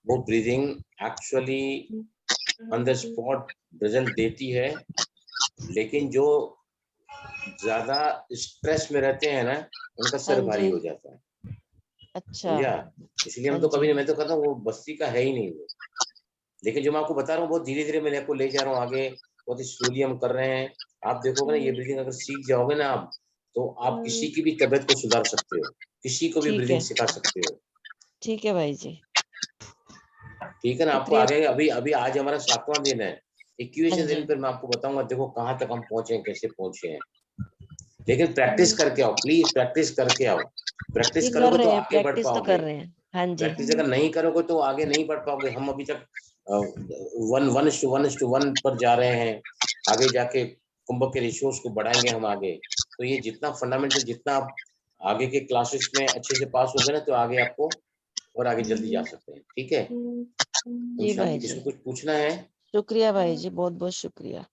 वो breathing actually on the spot result देती है, लेकिन जो ज्यादा स्ट्रेस में रहते हैं ना, उनका हाँ सिर भारी जी। हो जाता है। अच्छा। समझा? इसलिए हम हाँ तो कभी जी। नहीं, मैं तो कहता हूँ वो बस्ती का है ही नहीं वो। लेकिन जो मैं आपको बता रहा हूँ बहुत धीरे धीरे मैं आपको ले जा रहा हूँ आगे, बहुत ही स्लोली हम कर रहे हैं। आप देखोगे ना ये ब्रीदिंग अगर सीख जाओगे ना आप, तो आप किसी की भी तबीयत को सुधार सकते हो, किसी को भी ठीक ब्रीदिंग है, सिखा सकते हो। ठीक है भाई जी। ठीक है ना? आपको शुक्रिया। आगे अभी अभी आज हमारा 7वां दिन है। 21वें हाँ दिन जी। पर मैं आपको बताऊंगा, देखो कहाँ तक हम पहुंचे हैं, कैसे पहुंचे हैं। लेकिन प्रैक्टिस करके आओ, प्लीज प्रैक्टिस करके आओ। प्रैक्टिस जी कर करोगे तो रहे हैं, आगे बढ़ प्रैक्टिस तो पाओगे। कर रहे हैं। हाँ जी। प्रैक्टिस अगर नहीं करोगे तो आगे नहीं बढ़ पाओगे। हम अभी तक 1:1:1 पर जा रहे हैं। आगे जाके कुंभक के रिसोर्स को बढ़ाएंगे हम आगे। तो ये जितना फंडामेंटल, जितना आप आगे के क्लासेस में अच्छे से पास होगे ना, तो आगे आपको और आगे जल्दी जा सकते हैं। ठीक है? जी शांति, भाई किसको जी। कुछ पूछना है? शुक्रिया भाई जी, बहुत बहुत शुक्रिया।